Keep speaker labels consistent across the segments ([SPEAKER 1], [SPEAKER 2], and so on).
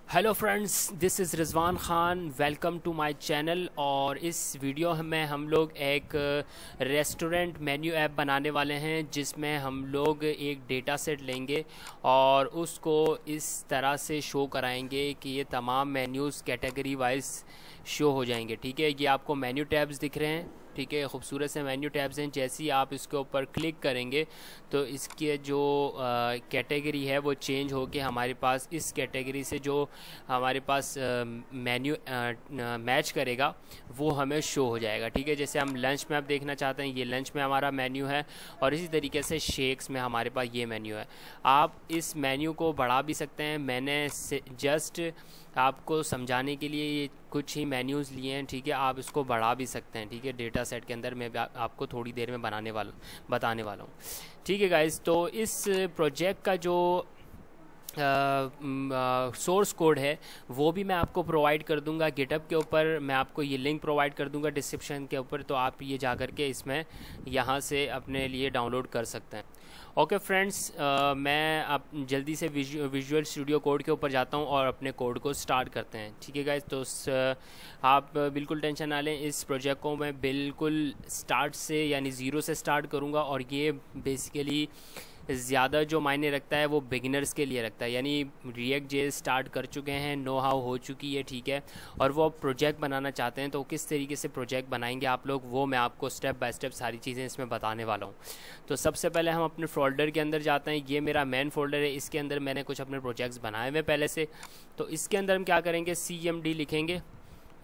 [SPEAKER 1] Hello friends, this is Rizwan Khan. Welcome to my channel. और इस video में हम लोग एक रेस्टोरेंट मेन्यू ऐप बनाने वाले हैं जिसमें हम लोग एक डेटा सेट लेंगे और उसको इस तरह से शो कराएंगे कि ये तमाम मेन्यूज़ कैटेगरी वाइज शो हो जाएंगे। ठीक है, ये आपको मेन्यू टैब्स दिख रहे हैं। ठीक है, खूबसूरत से मेन्यू टैब्स हैं। जैसे ही आप इसके ऊपर क्लिक करेंगे तो इसके जो कैटेगरी है वो चेंज होके हमारे पास इस कैटेगरी से जो हमारे पास मेन्यू मैच करेगा वो हमें शो हो जाएगा। ठीक है, जैसे हम लंच में आप देखना चाहते हैं, ये लंच में हमारा मेन्यू है और इसी तरीके से शेक्स में हमारे पास ये मेन्यू है। आप इस मेन्यू को बढ़ा भी सकते हैं। मैंने जस्ट आपको समझाने के लिए ये कुछ ही मेन्यूज़ लिए हैं। ठीक है, आप इसको बढ़ा भी सकते हैं। ठीक है, डेटा सेट के अंदर मैं आपको थोड़ी देर में बताने वाला हूँ। ठीक है गाइस, तो इस प्रोजेक्ट का जो सोर्स कोड है वो भी मैं आपको प्रोवाइड कर दूंगा गिटहब के ऊपर। मैं आपको ये लिंक प्रोवाइड कर दूंगा डिस्क्रिप्शन के ऊपर, तो आप ये जा कर के इसमें यहाँ से अपने लिए डाउनलोड कर सकते हैं। ओके फ्रेंड्स, मैं अब जल्दी से विजुअल स्टूडियो कोड के ऊपर जाता हूँ और अपने कोड को स्टार्ट करते हैं। ठीक है गाइस, तो आप बिल्कुल टेंशन ना लें। इस प्रोजेक्ट को मैं बिल्कुल स्टार्ट से यानी ज़ीरो से स्टार्ट करूँगा और ये बेसिकली ज़्यादा जो मायने रखता है वो बिगिनर्स के लिए रखता है। यानी रिएक्ट जे स्टार्ट कर चुके हैं, नो हाउ हो चुकी है। ठीक है, और वो प्रोजेक्ट बनाना चाहते हैं तो किस तरीके से प्रोजेक्ट बनाएंगे आप लोग, वो मैं आपको स्टेप बाय स्टेप सारी चीज़ें इसमें बताने वाला हूँ। तो सबसे पहले हम अपने फोल्डर के अंदर जाते हैं। ये मेरा मेन फोल्डर है, इसके अंदर मैंने कुछ अपने प्रोजेक्ट्स बनाए हुए पहले से। तो इसके अंदर हम क्या करेंगे, CMD लिखेंगे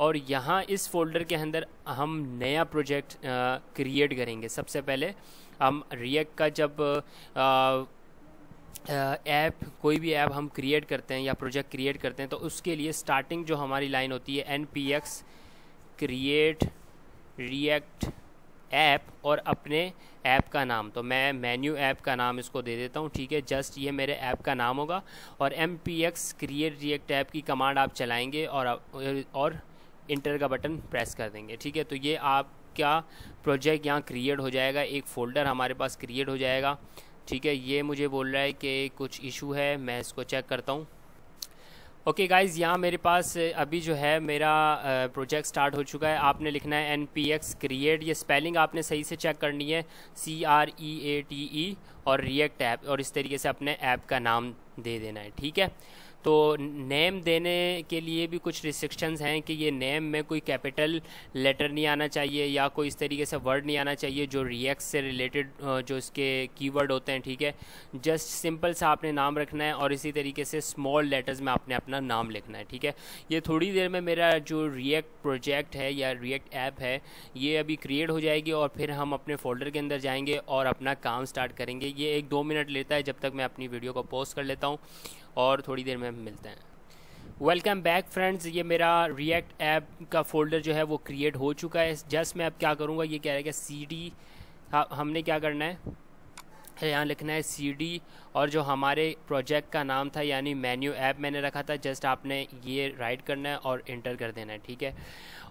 [SPEAKER 1] और यहाँ इस फोल्डर के अंदर हम नया प्रोजेक्ट क्रिएट करेंगे। सबसे पहले हम रिएक्ट का जब ऐप कोई भी ऐप हम क्रिएट करते हैं या प्रोजेक्ट क्रिएट करते हैं तो उसके लिए स्टार्टिंग जो हमारी लाइन होती है npx क्रिएट रिएक्ट ऐप और अपने ऐप का नाम। तो मैं मेन्यू ऐप का नाम इसको दे देता हूँ। ठीक है, जस्ट ये मेरे ऐप का नाम होगा और npx क्रिएट रिएक्ट ऐप की कमांड आप चलाएंगे और इंटर का बटन प्रेस कर देंगे। ठीक है, तो ये आपका प्रोजेक्ट यहाँ क्रिएट हो जाएगा, एक फ़ोल्डर हमारे पास क्रिएट हो जाएगा। ठीक है, ये मुझे बोल रहा है कि कुछ इशू है, मैं इसको चेक करता हूँ। ओके गाइज़, यहाँ मेरे पास अभी जो है मेरा प्रोजेक्ट स्टार्ट हो चुका है। आपने लिखना है npx क्रिएट, ये स्पेलिंग आपने सही से चेक करनी है, CREATE और रिएक्ट ऐप, और इस तरीके से अपने ऐप का नाम दे देना है। ठीक है, तो नेम देने के लिए भी कुछ रिस्ट्रिक्शंस हैं कि ये नेम में कोई कैपिटल लेटर नहीं आना चाहिए या कोई इस तरीके से वर्ड नहीं आना चाहिए जो रिएक्ट से रिलेटेड जो इसके कीवर्ड होते हैं। ठीक है, जस्ट सिंपल सा आपने नाम रखना है और इसी तरीके से स्मॉल लेटर्स में आपने अपना नाम लिखना है। ठीक है, ये थोड़ी देर में मेरा जो रिएक्ट प्रोजेक्ट है या रिएक्ट ऐप है ये अभी क्रिएट हो जाएगी और फिर हम अपने फोल्डर के अंदर जाएंगे और अपना काम स्टार्ट करेंगे। ये 1-2 मिनट लेता है, जब तक मैं अपनी वीडियो को पोस्ट कर लेता हूँ और थोड़ी देर में मिलते हैं। वेलकम बैक फ्रेंड्स, ये मेरा रिएक्ट ऐप का फ़ोल्डर जो है वो क्रिएट हो चुका है। जस्ट मैं अब क्या करूँगा, ये कह रहा है कि CD हमने क्या करना है, यहाँ लिखना है CD और जो हमारे प्रोजेक्ट का नाम था यानी मेन्यू ऐप मैंने रखा था, जस्ट आपने ये राइट करना है और इंटर कर देना है। ठीक है,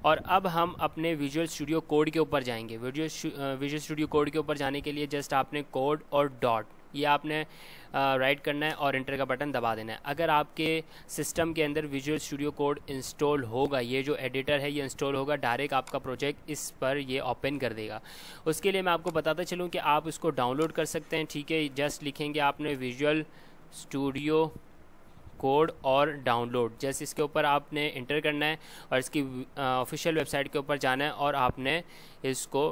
[SPEAKER 1] और अब हम अपने विजुअल स्टूडियो कोड के ऊपर जाएंगे। विजुअल स्टूडियो कोड के ऊपर जाने के लिए जस्ट आपने कोड और डॉट ये आपने राइट करना है और इंटर का बटन दबा देना है। अगर आपके सिस्टम के अंदर विजुअल स्टूडियो कोड इंस्टॉल होगा, ये जो एडिटर है ये इंस्टॉल होगा, डायरेक्ट आपका प्रोजेक्ट इस पर ये ओपन कर देगा। उसके लिए मैं आपको बताता चलूँ कि आप इसको डाउनलोड कर सकते हैं। ठीक है, जस्ट लिखेंगे आपने विजुअल स्टूडियो कोड और डाउनलोड, जैसे इसके ऊपर आपने इंटर करना है और इसकी ऑफिशियल वेबसाइट के ऊपर जाना है और आपने इसको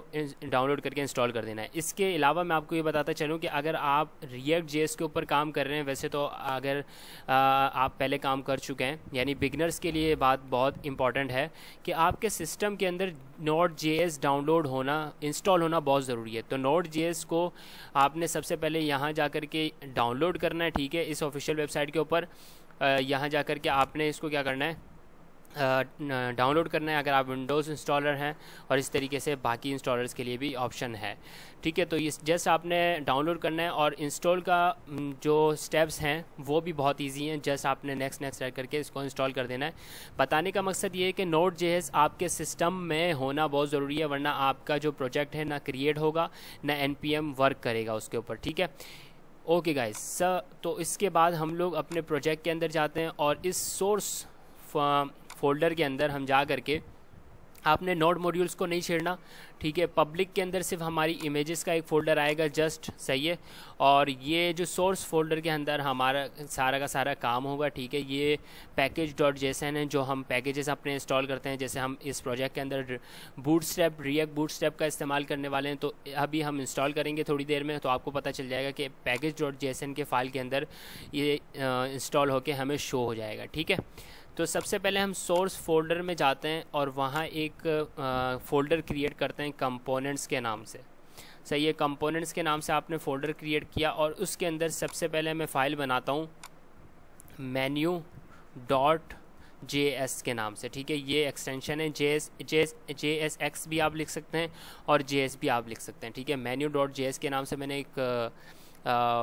[SPEAKER 1] डाउनलोड करके इंस्टॉल कर देना है। इसके अलावा मैं आपको ये बताता चलूँ कि अगर आप रिएक्ट जेएस के ऊपर काम कर रहे हैं, वैसे तो अगर आप पहले काम कर चुके हैं, यानी बिगनर्स के लिए ये बात बहुत इंपॉर्टेंट है कि आपके सिस्टम के अंदर Node.js डाउनलोड होना इंस्टॉल होना बहुत ज़रूरी है। तो Node.js को आपने सबसे पहले यहाँ जा कर के डाउनलोड करना है। ठीक है, इस ऑफिशियल वेबसाइट के ऊपर यहाँ जा कर के आपने इसको क्या करना है, डाउनलोड करना है अगर आप विंडोज़ इंस्टॉलर हैं, और इस तरीके से बाकी इंस्टॉलर्स के लिए भी ऑप्शन है। ठीक है, तो इस जस्ट आपने डाउनलोड करना है और इंस्टॉल का जो स्टेप्स हैं वो भी बहुत इजी हैं। जस्ट आपने नेक्स्ट ऐड करके इसको इंस्टॉल कर देना है। बताने का मकसद ये है कि Node.js आपके सिस्टम में होना बहुत ज़रूरी है, वरना आपका जो प्रोजेक्ट है ना क्रिएट होगा ना npm वर्क करेगा उसके ऊपर। ठीक है, ओके गाइस, तो इसके बाद हम लोग अपने प्रोजेक्ट के अंदर जाते हैं और इस सोर्स फोल्डर के अंदर हम जा करके, आपने नोड मॉड्यूल्स को नहीं छेड़ना, ठीक है। पब्लिक के अंदर सिर्फ हमारी इमेजेस का एक फ़ोल्डर आएगा, जस्ट सही है। और ये जो सोर्स फोल्डर के अंदर हमारा सारा का सारा काम होगा, ठीक है। ये package.json है जो हम पैकेजेस अपने इंस्टॉल करते हैं। जैसे हम इस प्रोजेक्ट के अंदर बूटस्ट्रैप, रिएक्ट बूटस्ट्रैप का इस्तेमाल करने वाले हैं, तो अभी हम इंस्टॉल करेंगे थोड़ी देर में, तो आपको पता चल जाएगा कि package.json के फ़ाइल के अंदर ये इंस्टॉल होके हमें शो हो जाएगा, ठीक है। तो सबसे पहले हम सोर्स फोल्डर में जाते हैं और वहाँ एक फ़ोल्डर क्रिएट करते हैं कंपोनेंट्स के नाम से, सही है। कंपोनेंट्स के नाम से आपने फ़ोल्डर क्रिएट किया और उसके अंदर सबसे पहले मैं फ़ाइल बनाता हूँ menu.js के नाम से, ठीक है। ये एक्सटेंशन है, JSX भी आप लिख सकते हैं और JS भी आप लिख सकते हैं, ठीक है। menu.js के नाम से मैंने एक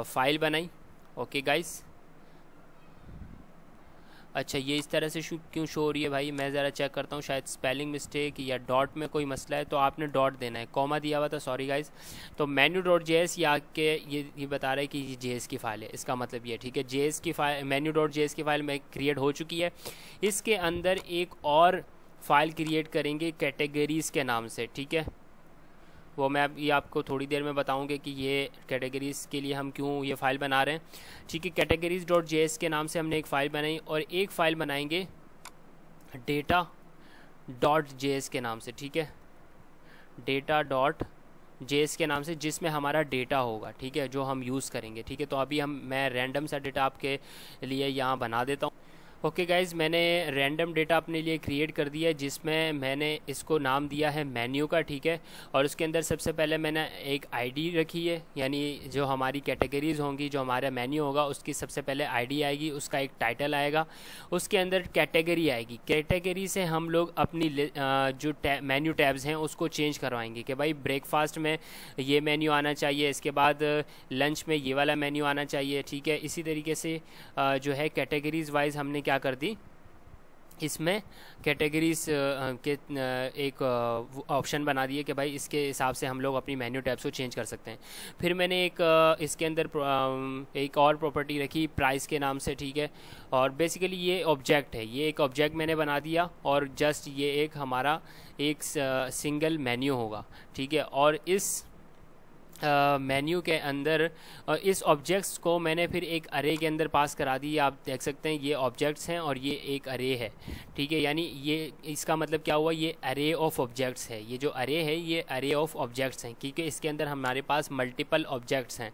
[SPEAKER 1] फ़ाइल बनाई, ओके गाइस। अच्छा, ये इस तरह से क्यों शो हो रही है भाई, मैं ज़रा चेक करता हूँ, शायद स्पेलिंग मिस्टेक या डॉट में कोई मसला है, तो आपने डॉट देना है, कॉमा दिया हुआ था, सॉरी गाइस। तो menu.js ये आके ये बता रहा है कि ये JS की फ़ाइल है, इसका मतलब ये, ठीक है। JS की फ़ाइल, menu.js की फ़ाइल में क्रिएट हो चुकी है। इसके अंदर एक और फाइल क्रिएट करेंगे कैटेगरीज़ के नाम से, ठीक है। वो मैं ये आपको थोड़ी देर में बताऊंगे कि ये कैटेगरीज़ के लिए हम क्यों ये फ़ाइल बना रहे हैं, ठीक है। categories.js के नाम से हमने एक फ़ाइल बनाई और एक फ़ाइल बनाएंगे data.js के नाम से, ठीक है। data.js के नाम से, जिसमें हमारा डेटा होगा, ठीक है, जो हम यूज़ करेंगे, ठीक है। तो अभी मैं रैंडम सा डेटा आपके लिए यहाँ बना देता हूँ। ओके गाइज़, मैंने रैंडम डेटा अपने लिए क्रिएट कर दिया है, जिसमें मैंने इसको नाम दिया है मेन्यू का, ठीक है। और उसके अंदर सबसे पहले मैंने एक आईडी रखी है, यानी जो हमारी कैटेगरीज़ होंगी, जो हमारा मेन्यू होगा, उसकी सबसे पहले आईडी आएगी, उसका एक टाइटल आएगा, उसके अंदर कैटेगरी आएगी। कैटेगरी से हम लोग अपनी जो मेन्यू टैब्स हैं उसको चेंज करवाएंगे कि भाई ब्रेकफास्ट में ये मेन्यू आना चाहिए, इसके बाद लंच में ये वाला मेन्यू आना चाहिए, ठीक है। इसी तरीके से जो है कैटेगरीज़ वाइज हमने क्या कर दी, इसमें कैटेगरीज के एक ऑप्शन बना दिए कि भाई इसके हिसाब से हम लोग अपनी मेन्यू टैब्स को चेंज कर सकते हैं। फिर मैंने एक इसके अंदर एक और प्रॉपर्टी रखी प्राइस के नाम से, ठीक है। और बेसिकली ये ऑब्जेक्ट है, ये एक ऑब्जेक्ट मैंने बना दिया और जस्ट ये एक हमारा एक सिंगल मेन्यू होगा, ठीक है। और इस मेन्यू के अंदर इस ऑब्जेक्ट्स को मैंने फिर एक अरे के अंदर पास करा दी। आप देख सकते हैं ये ऑब्जेक्ट्स हैं और ये एक अरे है, ठीक है। यानी ये इसका मतलब क्या हुआ, ये अरे ऑफ ऑब्जेक्ट्स है। ये जो अरे है ये अरे ऑफ ऑब्जेक्ट्स हैं, क्योंकि इसके अंदर हमारे पास मल्टीपल ऑब्जेक्ट्स हैं।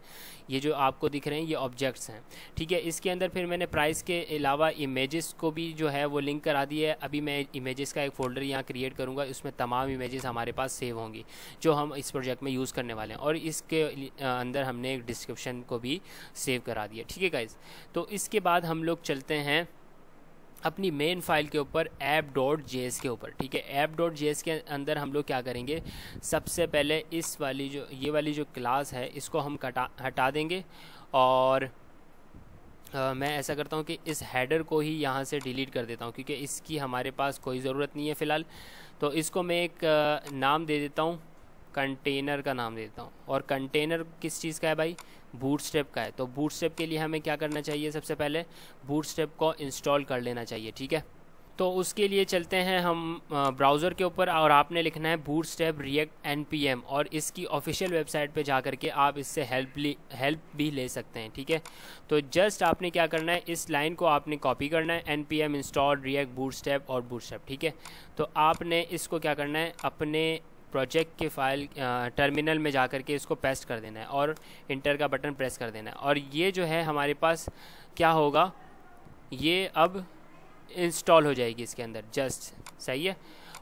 [SPEAKER 1] ये जो आपको दिख रहे हैं ये ऑब्जेक्ट्स हैं, ठीक है। इसके अंदर फिर मैंने प्राइस के अलावा इमेजेस को भी जो है वो लिंक करा दी है। अभी मैं इमेजेस का एक फ़ोल्डर यहाँ क्रिएट करूँगा, उसमें तमाम इमेजेस हमारे पास सेव होंगी जो हम इस प्रोजेक्ट में यूज़ करने वाले हैं। और इसके अंदर हमने एक डिस्क्रिप्शन को भी सेव करा दिया, ठीक है गाइज। तो इसके बाद हम लोग चलते हैं अपनी मेन फाइल के ऊपर app.js के ऊपर, ठीक है। app.js के अंदर हम लोग क्या करेंगे, सबसे पहले इस वाली जो ये वाली जो क्लास है इसको हम हटा देंगे और मैं ऐसा करता हूँ कि इस हेडर को ही यहाँ से डिलीट कर देता हूँ, क्योंकि इसकी हमारे पास कोई ज़रूरत नहीं है फ़िलहाल। तो इसको मैं एक नाम दे देता हूँ, कंटेनर का नाम देता हूँ। और कंटेनर किस चीज़ का है भाई, बूटस्ट्रैप का है। तो बूटस्ट्रैप के लिए हमें क्या करना चाहिए, सबसे पहले बूटस्ट्रैप को इंस्टॉल कर लेना चाहिए, ठीक है। तो उसके लिए चलते हैं हम ब्राउज़र के ऊपर और आपने लिखना है बूटस्ट्रैप रिएक्ट npm और इसकी ऑफिशियल वेबसाइट पे जा करके आप इससे हेल्प भी ले सकते हैं, ठीक है। तो जस्ट आपने क्या करना है, इस लाइन को आपने कॉपी करना है, npm इंस्टॉल रिएक्ट बूटस्ट्रैप और बूटस्ट्रैप, ठीक है। तो आपने इसको क्या करना है, अपने प्रोजेक्ट के फाइल टर्मिनल में जा कर के इसको पेस्ट कर देना है और इंटर का बटन प्रेस कर देना है। और ये जो है हमारे पास क्या होगा, ये अब इंस्टॉल हो जाएगी इसके अंदर, जस्ट सही है।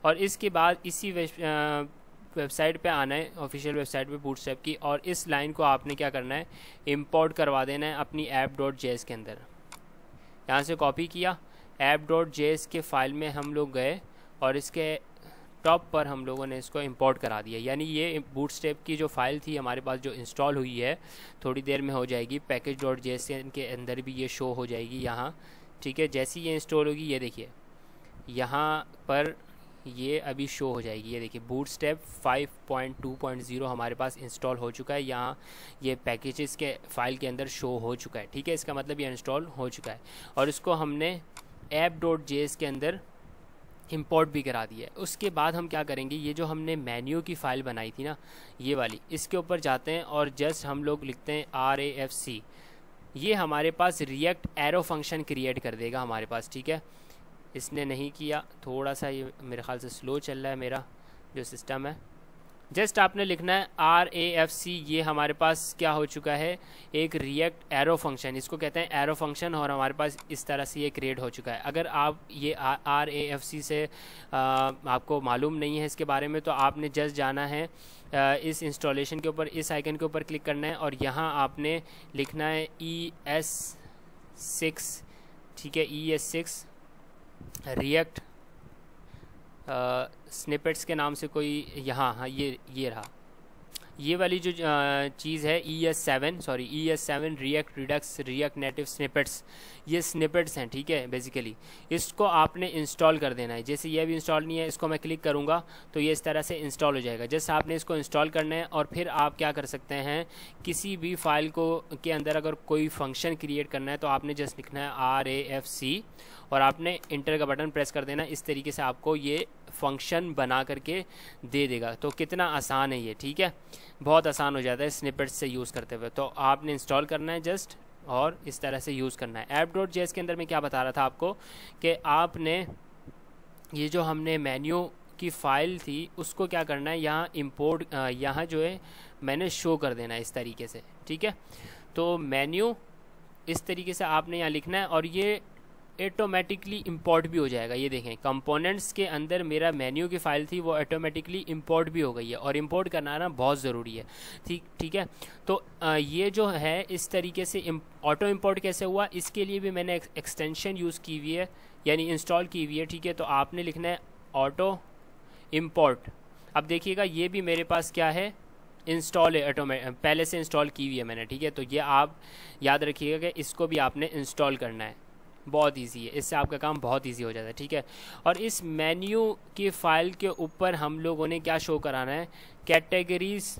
[SPEAKER 1] और इसके बाद इसी वेबसाइट पे आना है, ऑफिशियल वेबसाइट पे बूटस्ट्रैप की, और इस लाइन को आपने क्या करना है, इंपोर्ट करवा देना है अपनी app.js के अंदर। यहाँ से कॉपी किया, app.js के फाइल में हम लोग गए और इसके टॉप पर हम लोगों ने इसको इंपोर्ट करा दिया। यानी ये बूटस्ट्रैप की जो फाइल थी हमारे पास जो इंस्टॉल हुई है, थोड़ी देर में हो जाएगी, package.js के अंदर भी ये शो हो जाएगी यहाँ, ठीक है। जैसी ये इंस्टॉल होगी, ये देखिए यहाँ पर ये अभी शो हो जाएगी। ये देखिए बूटस्ट्रैप 5.2.0 हमारे पास इंस्टॉल हो चुका है, यहाँ ये पैकेजेस के फाइल के अंदर शो हो चुका है। ठीक है, इसका मतलब ये इंस्टॉल हो चुका है और इसको हमने app.js के अंदर इंपोर्ट भी करा दिया है। उसके बाद हम क्या करेंगे, ये जो हमने मेन्यू की फ़ाइल बनाई थी ना, ये वाली, इसके ऊपर जाते हैं और जस्ट हम लोग लिखते हैं RAFC। ये हमारे पास रिएक्ट एरो फंक्शन क्रिएट कर देगा हमारे पास। ठीक है, इसने नहीं किया, थोड़ा सा ये मेरे ख्याल से स्लो चल रहा है मेरा जो सिस्टम है। जस्ट आपने लिखना है RAFC। ये हमारे पास क्या हो चुका है, एक रिएक्ट एरो फंक्शन, इसको कहते हैं एरो फंक्शन, और हमारे पास इस तरह से ये क्रिएट हो चुका है। अगर आप ये RAFC से आपको मालूम नहीं है इसके बारे में, तो आपने जस्ट जाना है इस इंस्टॉलेशन के ऊपर, इस आइकन के ऊपर क्लिक करना है और यहाँ आपने लिखना है ES6। ठीक है, ES6 रिएक्ट स्निपेट्स के नाम से कोई यहाँ, हाँ ये रहा, ये वाली जो चीज़ है ES7 react Redux react native snippets, ये स्निपेट्स हैं। ठीक है, बेसिकली इसको आपने इंस्टॉल कर देना है। जैसे ये भी इंस्टॉल नहीं है, इसको मैं क्लिक करूँगा तो ये इस तरह से इंस्टॉल हो जाएगा। जैसे आपने इसको इंस्टॉल करना है और फिर आप क्या कर सकते हैं, किसी भी फाइल को के अंदर अगर कोई फंक्शन क्रिएट करना है तो आपने जस्ट लिखना है RAFC और आपने इंटर का बटन प्रेस कर देना। इस तरीके से आपको ये फंक्शन बना करके दे देगा। तो कितना आसान है ये। ठीक है, बहुत आसान हो जाता है स्निपेट्स से यूज़ करते हुए। तो आपने इंस्टॉल करना है जस्ट और इस तरह से यूज़ करना है। app.js के अंदर मैं क्या बता रहा था आपको कि आपने ये जो हमने मेन्यू की फ़ाइल थी उसको क्या करना है, यहाँ इंपोर्ट, यहाँ जो है मैंने शो कर देना है इस तरीके से। ठीक है, तो मेन्यू इस तरीके से आपने यहाँ लिखना है और ये ऑटोमेटिकली इंपोर्ट भी हो जाएगा। ये देखें, कंपोनेंट्स के अंदर मेरा मेन्यू की फ़ाइल थी वो ऑटोमेटिकली इंपोर्ट भी हो गई है और इंपोर्ट करना ना बहुत ज़रूरी है। ठीक है, तो ये जो है इस तरीके से ऑटो इंपोर्ट कैसे हुआ, इसके लिए भी मैंने एक्सटेंशन यूज़ की हुई है, यानी इंस्टॉल की हुई है। ठीक है, तो आपने लिखना है ऑटो इंपोर्ट। अब देखिएगा ये भी मेरे पास क्या है, इंस्टॉल है, पहले से इंस्टॉल की हुई है मैंने। ठीक है, तो ये आप याद रखिएगा कि इसको भी आपने इंस्टॉल करना है। बहुत इजी है, इससे आपका काम बहुत इजी हो जाता है। ठीक है, और इस मेन्यू की फ़ाइल के ऊपर हम लोगों ने क्या शो कराना है, कैटेगरीज।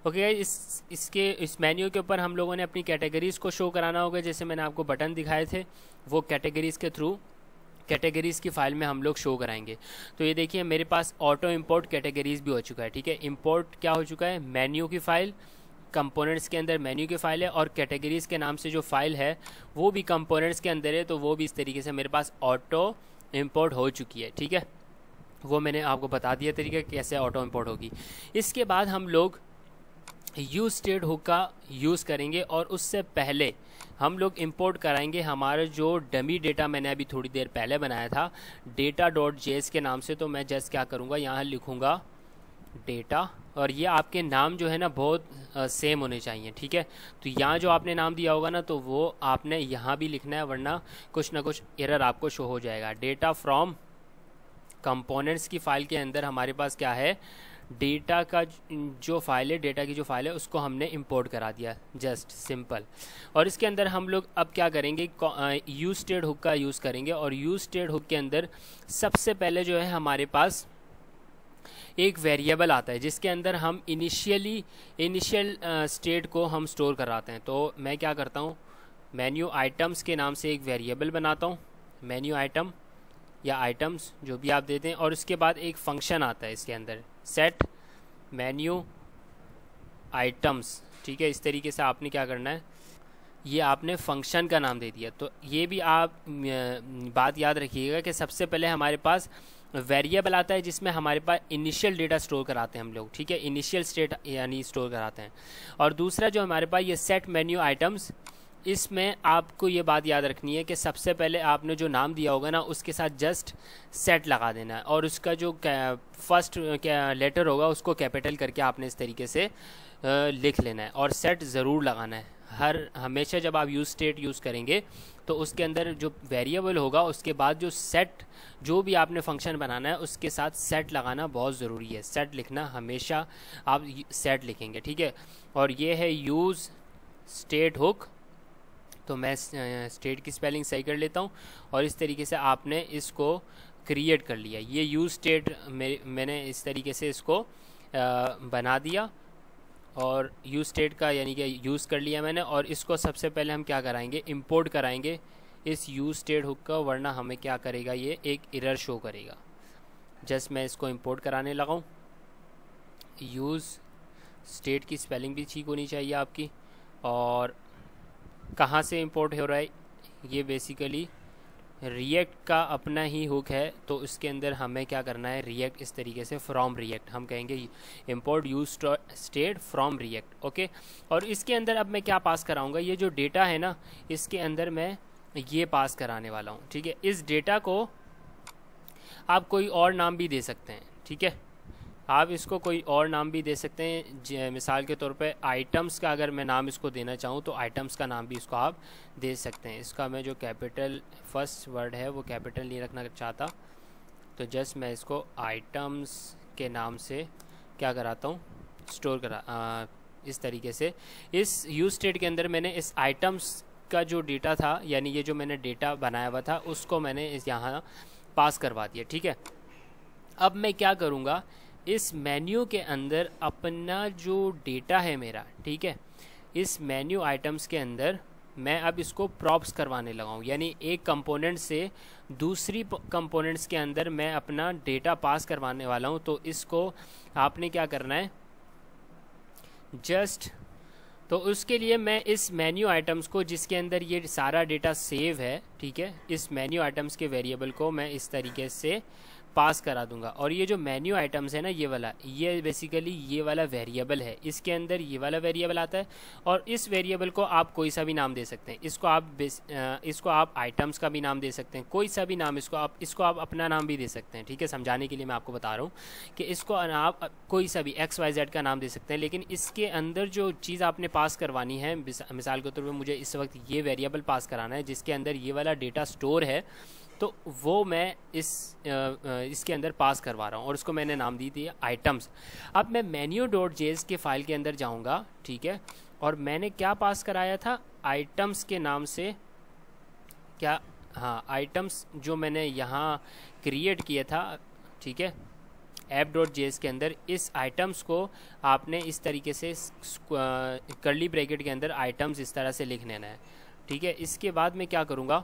[SPEAKER 1] ओके, इस मेन्यू के ऊपर हम लोगों ने अपनी कैटेगरीज़ को शो कराना होगा। जैसे मैंने आपको बटन दिखाए थे, वो कैटेगरीज़ के थ्रू कैटेगरीज़ की फ़ाइल में हम लोग शो कराएंगे। तो ये देखिए मेरे पास ऑटो इंपोर्ट कैटेगरीज़ भी हो चुका है। ठीक है, इंपोर्ट क्या हो चुका है, मेन्यू की फ़ाइल, कंपोनेंट्स के अंदर मेन्यू की फ़ाइल है और कैटेगरीज़ के नाम से जो फ़ाइल है वो भी कंपोनेंट्स के अंदर है, तो वो भी इस तरीके से मेरे पास ऑटो इंपोर्ट हो चुकी है। ठीक है, वो मैंने आपको बता दिया तरीका कैसे ऑटो इंपोर्ट होगी। इसके बाद हम लोग यूज स्टेट हुक का यूज़ करेंगे और उससे पहले हम लोग इंपोर्ट कराएंगे हमारा जो डमी डेटा मैंने अभी थोड़ी देर पहले बनाया था data.js के नाम से। तो मैं जस्ट क्या करूँगा, यहाँ लिखूँगा डेटा, और ये आपके नाम जो है ना बहुत सेम होने चाहिए। ठीक है, तो यहाँ जो आपने नाम दिया होगा ना तो वो आपने यहाँ भी लिखना है, वरना कुछ ना कुछ एरर आपको शो हो जाएगा। डेटा फ्रॉम कंपोनेंट्स की फ़ाइल के अंदर हमारे पास क्या है, डेटा का जो फाइल है, डेटा की जो फाइल है उसको हमने इंपोर्ट करा दिया, जस्ट सिंपल। और इसके अंदर हम लोग अब क्या करेंगे, यूज स्टेट हुक का यूज़ करेंगे। और यूज स्टेट हुक के अंदर सबसे पहले जो है हमारे पास एक वेरिएबल आता है जिसके अंदर हम इनिशियल स्टेट को हम स्टोर कराते हैं। तो मैं क्या करता हूँ, मेन्यू आइटम्स के नाम से एक वेरिएबल बनाता हूँ, मेन्यू आइटम या आइटम्स जो भी आप देते हैं, और उसके बाद एक फंक्शन आता है इसके अंदर सेट मेन्यू आइटम्स। ठीक है, इस तरीके से आपने क्या करना है, ये आपने फंक्शन का नाम दे दिया। तो ये भी आप बात याद रखिएगा कि सबसे पहले हमारे पास वेरिएबल आता है जिसमें हमारे पास इनिशियल डेटा स्टोर कराते हैं हम लोग। ठीक है, इनिशियल स्टेट यानी स्टोर कराते हैं। और दूसरा जो हमारे पास ये सेट मेन्यू आइटम्स, इसमें आपको ये बात याद रखनी है कि सबसे पहले आपने जो नाम दिया होगा ना उसके साथ जस्ट सेट लगा देना है और उसका जो फर्स्ट लेटर होगा उसको कैपिटल करके आपने इस तरीके से लिख लेना है और सेट ज़रूर लगाना है। हमेशा जब आप यूज स्टेट यूज़ करेंगे तो उसके अंदर जो वेरिएबल होगा उसके बाद जो सेट, जो भी आपने फंक्शन बनाना है उसके साथ सेट लगाना बहुत ज़रूरी है। सेट लिखना हमेशा आप सेट लिखेंगे। ठीक है, और ये है यूज़ स्टेट हुक। तो मैं स्टेट की स्पेलिंग सही कर लेता हूँ और इस तरीके से आपने इसको क्रिएट कर लिया। ये यूज़ स्टेट मैंने इस तरीके से इसको बना दिया और यूज़ स्टेट का यानी कि यूज़ कर लिया मैंने। और इसको सबसे पहले हम क्या कराएंगे, इंपोर्ट कराएंगे इस यूज़ स्टेट हुक का, वरना हमें क्या करेगा, ये एक एरर शो करेगा। जस्ट मैं इसको इंपोर्ट कराने लगा हूँ। यूज़ स्टेट की स्पेलिंग भी ठीक होनी चाहिए आपकी। और कहाँ से इंपोर्ट हो रहा है, ये बेसिकली रिएक्ट का अपना ही हुक है, तो इसके अंदर हमें क्या करना है, रिएक्ट इस तरीके से फ्रॉम रिएक्ट हम कहेंगे import use state from react. Okay, और इसके अंदर अब मैं क्या पास कराऊंगा, ये जो डेटा है ना, इसके अंदर मैं ये पास कराने वाला हूँ। ठीक है, इस डेटा को आप कोई और नाम भी दे सकते हैं। ठीक है, आप इसको कोई और नाम भी दे सकते हैं। मिसाल के तौर पे आइटम्स का अगर मैं नाम इसको देना चाहूँ तो आइटम्स का नाम भी इसको आप दे सकते हैं। इसका मैं जो कैपिटल फर्स्ट वर्ड है वो कैपिटल नहीं रखना चाहता, तो जस्ट मैं इसको आइटम्स के नाम से क्या कराता हूँ, स्टोर करा इस तरीके से। इस यूज स्टेट के अंदर मैंने इस आइटम्स का जो डेटा था, यानी ये जो मैंने डेटा बनाया हुआ था, उसको मैंने इस यहाँ पास करवा दिया। ठीक है, अब मैं क्या करूँगा, इस मेन्यू के अंदर अपना जो डेटा है मेरा, ठीक है, इस मेन्यू आइटम्स के अंदर मैं अब इसको प्रॉप्स करवाने लगा हूँ, यानी एक कंपोनेंट से दूसरी कंपोनेंट्स के अंदर मैं अपना डेटा पास करवाने वाला हूँ। तो इसको आपने क्या करना है, जस्ट तो उसके लिए मैं इस मेन्यू आइटम्स को जिसके अंदर ये सारा डेटा सेव है, ठीक है, इस मेन्यू आइटम्स के वेरिएबल को मैं इस तरीके से पास करा दूंगा। और ये जो मेन्यू आइटम्स है ना, ये वाला, ये बेसिकली ये वाला वेरिएबल है, इसके अंदर ये वाला वेरिएबल आता है। और इस वेरिएबल को आप कोई सा भी नाम दे सकते हैं। इसको आप आइटम्स का भी नाम दे सकते हैं, कोई सा भी नाम, इसको आप अपना नाम भी दे सकते हैं। ठीक है, समझाने के लिए मैं आपको बता रहा हूँ कि इसको आप कोई सा भी XYZ का नाम दे सकते हैं। लेकिन इसके अंदर जो चीज़ आपने पास करवानी है, मिसाल के तौर पर मुझे इस वक्त ये वेरिएबल पास कराना है जिसके अंदर ये वाला डेटा स्टोर है, तो वो मैं इसके अंदर पास करवा रहा हूँ और उसको मैंने नाम दी थी आइटम्स। अब मैं menu.js के फाइल के अंदर जाऊँगा, ठीक है, और मैंने क्या पास कराया था, आइटम्स के नाम से, क्या, हाँ, आइटम्स जो मैंने यहाँ क्रिएट किया था, ठीक है, app.js के अंदर, इस आइटम्स को आपने इस तरीके से कर्ली ब्रैकेट के अंदर आइटम्स इस तरह से लिख लेना है। ठीक है, इसके बाद मैं क्या करूँगा,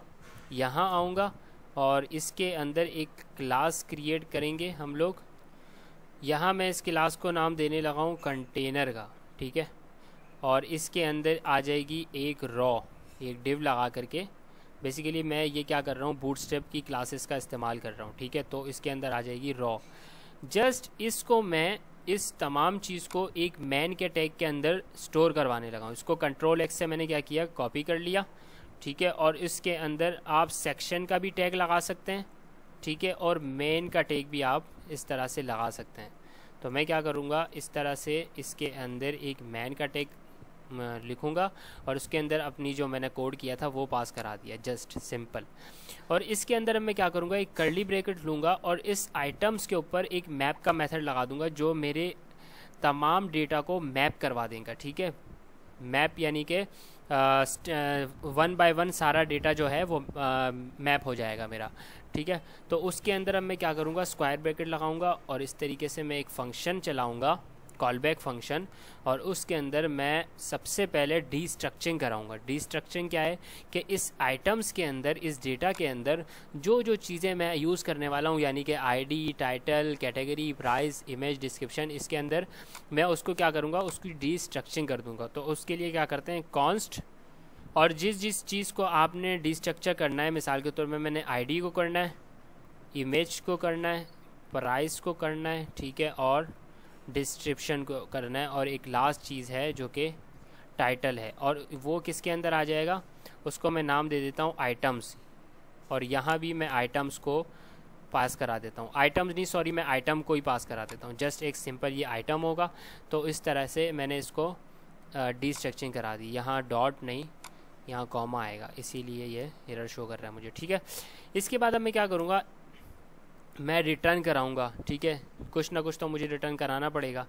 [SPEAKER 1] यहाँ आऊँगा और इसके अंदर एक क्लास क्रिएट करेंगे हम लोग। यहाँ मैं इस क्लास को नाम देने लगा हूँ कंटेनर का। ठीक है, और इसके अंदर आ जाएगी एक रॉ, एक डिव लगा करके। बेसिकली मैं ये क्या कर रहा हूँ, बूटस्ट्रैप की क्लासेस का इस्तेमाल कर रहा हूँ। ठीक है, तो इसके अंदर आ जाएगी रॉ। जस्ट इसको मैं इस तमाम चीज़ को एक मैन के टैग के अंदर स्टोर करवाने लगा हूँ। इसको Ctrl+X से मैंने क्या किया, कॉपी कर लिया। ठीक है, और इसके अंदर आप सेक्शन का भी टैग लगा सकते हैं। ठीक है, और मेन का टैग भी आप इस तरह से लगा सकते हैं। तो मैं क्या करूँगा, इस तरह से इसके अंदर एक मैन का टैग लिखूँगा और उसके अंदर अपनी जो मैंने कोड किया था वो पास करा दिया, जस्ट सिंपल। और इसके अंदर मैं क्या करूँगा, एक कर्ली ब्रैकेट लूँगा और इस आइटम्स के ऊपर एक मैप का मेथड लगा दूँगा जो मेरे तमाम डेटा को मैप करवा देगा। ठीक है, मैप यानी कि 1 by 1 सारा डेटा जो है वो मैप हो जाएगा मेरा। ठीक है, तो उसके अंदर अब मैं क्या करूँगा, स्क्वायर ब्रैकेट लगाऊंगा और इस तरीके से मैं एक फ़ंक्शन चलाऊंगा, कॉलबैक फंक्शन, और उसके अंदर मैं सबसे पहले डीस्ट्रक्चरिंग कराऊंगा। डीस्ट्रक्चरिंग क्या है कि इस आइटम्स के अंदर, इस डेटा के अंदर जो जो चीज़ें मैं यूज़ करने वाला हूँ, यानी कि ID, title, category, price, image, description, इसके अंदर मैं उसको क्या करूँगा, उसकी डीस्ट्रक्चरिंग कर दूँगा। तो उसके लिए क्या करते हैं, कॉन्स्ट, और जिस चीज़ को आपने डीस्ट्रक्चर करना है, मिसाल के तौर में मैंने आईडी को करना है, इमेज को करना है, प्राइस को करना है, ठीक है, और डिस्क्रिप्शन को करना है, और एक लास्ट चीज़ है जो कि टाइटल है, और वो किसके अंदर आ जाएगा, उसको मैं नाम दे देता हूँ आइटम्स। और यहाँ भी मैं आइटम्स को पास करा देता हूँ, आइटम्स नहीं, सॉरी, मैं आइटम को ही पास करा देता हूँ। जस्ट एक सिंपल ये आइटम होगा। तो इस तरह से मैंने इसको डीस्ट्रक्चरिंग करा दी। यहाँ डॉट नहीं, यहाँ कॉमा आएगा, इसीलिए ये एरर शो कर रहा है मुझे। ठीक है, इसके बाद अब मैं क्या करूँगा, मैं रिटर्न कराऊंगा, ठीक है, कुछ ना कुछ तो मुझे रिटर्न कराना पड़ेगा,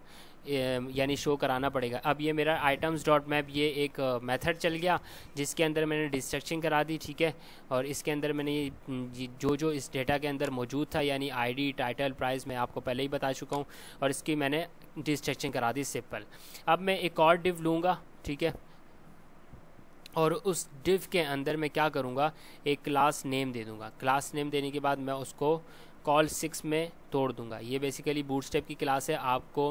[SPEAKER 1] यानी शो कराना पड़ेगा। अब ये मेरा आइटम्स डॉट मैप ये एक मेथड चल गया जिसके अंदर मैंने डिस्ट्रक्शन करा दी, ठीक है, और इसके अंदर मैंने जो जो इस डेटा के अंदर मौजूद था यानी आईडी, टाइटल, प्राइस मैं आपको पहले ही बता चुका हूँ, और इसकी मैंने डिस्ट्रक्शन करा दी सिंपल। अब मैं एक और डिव लूँगा, ठीक है, और उस डिव के अंदर मैं क्या करूँगा, एक क्लास नेम दे दूँगा। क्लास नेम देने के बाद मैं उसको कॉल 6 में तोड़ दूँगा। ये बेसिकली बूटस्ट्रैप की क्लास है, आपको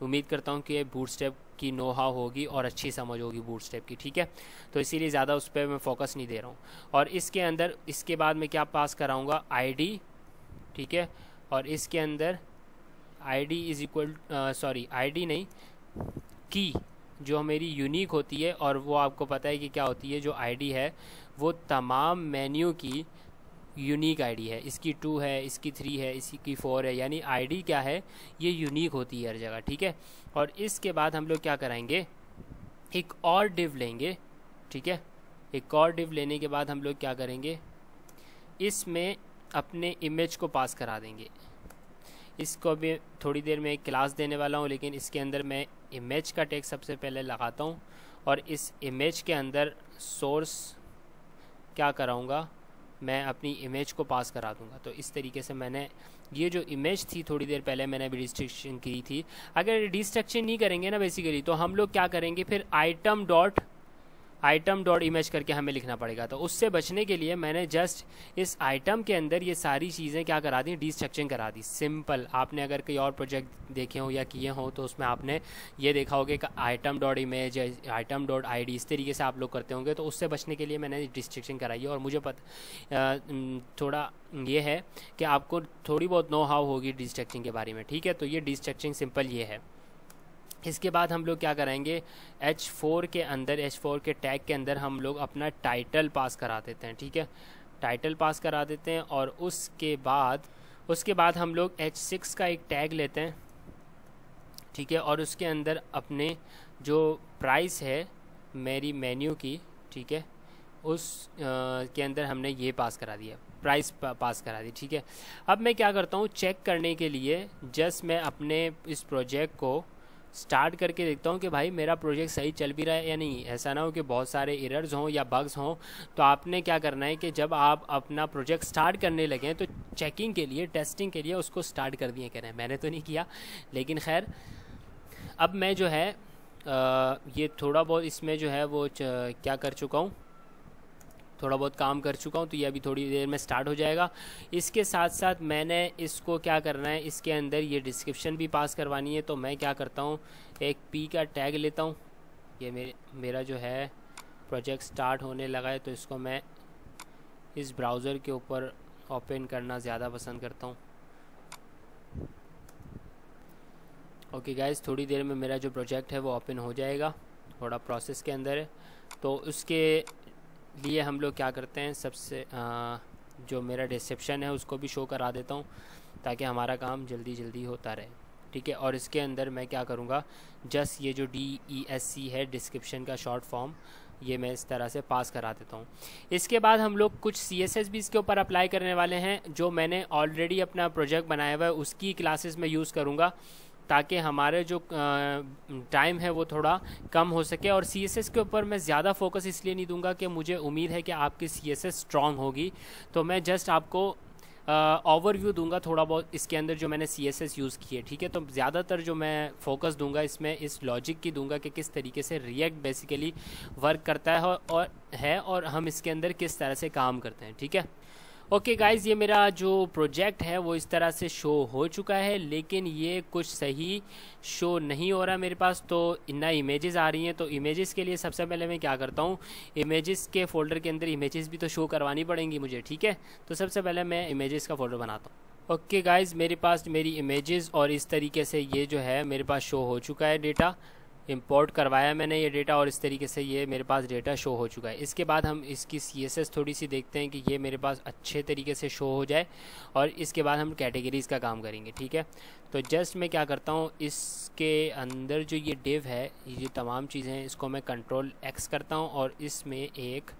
[SPEAKER 1] उम्मीद करता हूँ कि ये बूटस्ट्रैप की नो हाउ होगी और अच्छी समझ होगी बूटस्ट्रैप की, ठीक है, तो इसीलिए ज़्यादा उस पर मैं फोकस नहीं दे रहा हूँ। और इसके अंदर इसके बाद मैं क्या पास कराऊँगा, आईडी, ठीक है, और इसके अंदर आईडी इज़ इक्वल आईडी नहीं, की जो मेरी यूनिक होती है, और वो आपको पता है कि क्या होती है, जो आईडी है वो तमाम मेन्यू की यूनिक आईडी है। इसकी 2 है, इसकी 3 है, इसकी 4 है, यानी आईडी क्या है, ये यूनिक होती है हर जगह, ठीक है। और इसके बाद हम लोग क्या कराएंगे, एक और डिव लेंगे, ठीक है, एक और डिव लेने के बाद हम लोग क्या करेंगे, इसमें अपने इमेज को पास करा देंगे। इसको भी थोड़ी देर में एक क्लास देने वाला हूँ, लेकिन इसके अंदर मैं इमेज का टैग सबसे पहले लगाता हूँ, और इस इमेज के अंदर सोर्स क्या कराऊँगा, मैं अपनी इमेज को पास करा दूंगा। तो इस तरीके से मैंने ये जो इमेज थी थोड़ी देर पहले मैंने अभी डिस्ट्रक्शन की थी, अगर डिस्ट्रक्शन नहीं करेंगे ना बेसिकली, तो हम लोग क्या करेंगे फिर आइटम डॉट इमेज करके हमें लिखना पड़ेगा। तो उससे बचने के लिए मैंने जस्ट इस आइटम के अंदर ये सारी चीज़ें क्या करा दी, डिस्ट्रक्शन करा दी सिंपल। आपने अगर कोई और प्रोजेक्ट देखे हो या किए हो तो उसमें आपने ये देखा होगा कि item dot image, item dot ID, इस तरीके से आप लोग करते होंगे। तो उससे बचने के लिए मैंने डिस्ट्रक्शन कराई है, और मुझे थोड़ा ये है कि आपको थोड़ी बहुत नो हाउ होगी डिस्ट्रक्शन के बारे में, ठीक है। तो ये डिस्ट्रक्शन सिंपल ये है। इसके बाद हम लोग क्या कराएंगे, H4 के अंदर, H4 के टैग के अंदर हम लोग अपना टाइटल पास करा देते हैं, ठीक है, टाइटल पास करा देते हैं। और उसके बाद हम लोग H6 का एक टैग लेते हैं, ठीक है, और उसके अंदर अपने जो प्राइस है मेरी मेन्यू की, ठीक है, उस के अंदर हमने ये पास करा दिया, प्राइस पास करा दी, ठीक है। अब मैं क्या करता हूँ, चेक करने के लिए जस्ट मैं अपने इस प्रोजेक्ट को स्टार्ट करके देखता हूँ कि भाई मेरा प्रोजेक्ट सही चल भी रहा है या नहीं। ऐसा ना हो कि बहुत सारे एरर्स हों या बग्स हों। तो आपने क्या करना है कि जब आप अपना प्रोजेक्ट स्टार्ट करने लगें तो चेकिंग के लिए, टेस्टिंग के लिए उसको स्टार्ट कर दिए करें। मैंने तो नहीं किया, लेकिन खैर अब मैं जो है ये थोड़ा बहुत इसमें जो है वो क्या कर चुका हूँ, थोड़ा बहुत काम कर चुका हूँ। तो ये अभी थोड़ी देर में स्टार्ट हो जाएगा। इसके साथ साथ मैंने इसको क्या करना है, इसके अंदर ये डिस्क्रिप्शन भी पास करवानी है। तो मैं क्या करता हूँ, एक पी का टैग लेता हूँ। ये मेरा जो है प्रोजेक्ट स्टार्ट होने लगा है, तो इसको मैं इस ब्राउज़र के ऊपर ओपन करना ज़्यादा पसंद करता हूँ। ओके गाइस, थोड़ी देर में मेरा जो प्रोजेक्ट है वो ओपन हो जाएगा, थोड़ा प्रोसेस के अंदर है। तो उसके लिए हम लोग क्या करते हैं, सबसे जो मेरा डिस्क्रिप्शन है उसको भी शो करा देता हूँ ताकि हमारा काम जल्दी जल्दी होता रहे, ठीक है। और इसके अंदर मैं क्या करूँगा, जस्ट ये जो DESC है डिस्क्रिप्शन का शॉर्ट फॉर्म, ये मैं इस तरह से पास करा देता हूँ। इसके बाद हम लोग कुछ CSS भी इसके ऊपर अप्लाई करने वाले हैं, जो मैंने ऑलरेडी अपना प्रोजेक्ट बनाया हुआ है उसकी क्लासेस में यूज़ करूँगा ताकि हमारे जो टाइम है वो थोड़ा कम हो सके। और CSS के ऊपर मैं ज़्यादा फोकस इसलिए नहीं दूंगा कि मुझे उम्मीद है कि आपकी CSS स्ट्रॉन्ग होगी, तो मैं जस्ट आपको ओवरव्यू दूंगा थोड़ा बहुत इसके अंदर जो मैंने CSS यूज़ की है, ठीक है। तो ज़्यादातर जो मैं फोकस दूंगा इसमें इस लॉजिक की दूंगा कि किस तरीके से रिएक्ट बेसिकली वर्क करता है और हम इसके अंदर किस तरह से काम करते हैं, ठीक है। ओके गाइज़, ये मेरा जो प्रोजेक्ट है वो इस तरह से शो हो चुका है, लेकिन ये कुछ सही शो नहीं हो रहा मेरे पास। तो ना इमेजेस आ रही हैं। तो इमेजेस के लिए सबसे पहले मैं क्या करता हूँ, इमेजेस के फ़ोल्डर के अंदर इमेजेस भी तो शो करवानी पड़ेंगी मुझे, ठीक है। तो सबसे पहले मैं इमेजेस का फ़ोल्डर बनाता हूँ। ओके गाइज़, मेरे पास मेरी इमेजेस और इस तरीके से ये जो है मेरे पास शो हो चुका है डेटा। इंपोर्ट करवाया मैंने ये डेटा और इस तरीके से ये मेरे पास डेटा शो हो चुका है। इसके बाद हम इसकी CSS थोड़ी सी देखते हैं कि ये मेरे पास अच्छे तरीके से शो हो जाए, और इसके बाद हम कैटेगरीज़ का काम करेंगे, ठीक है। तो जस्ट मैं क्या करता हूँ, इसके अंदर जो ये डिव है, ये तमाम चीज़ें हैं, इसको मैं Ctrl+X करता हूँ और इसमें एक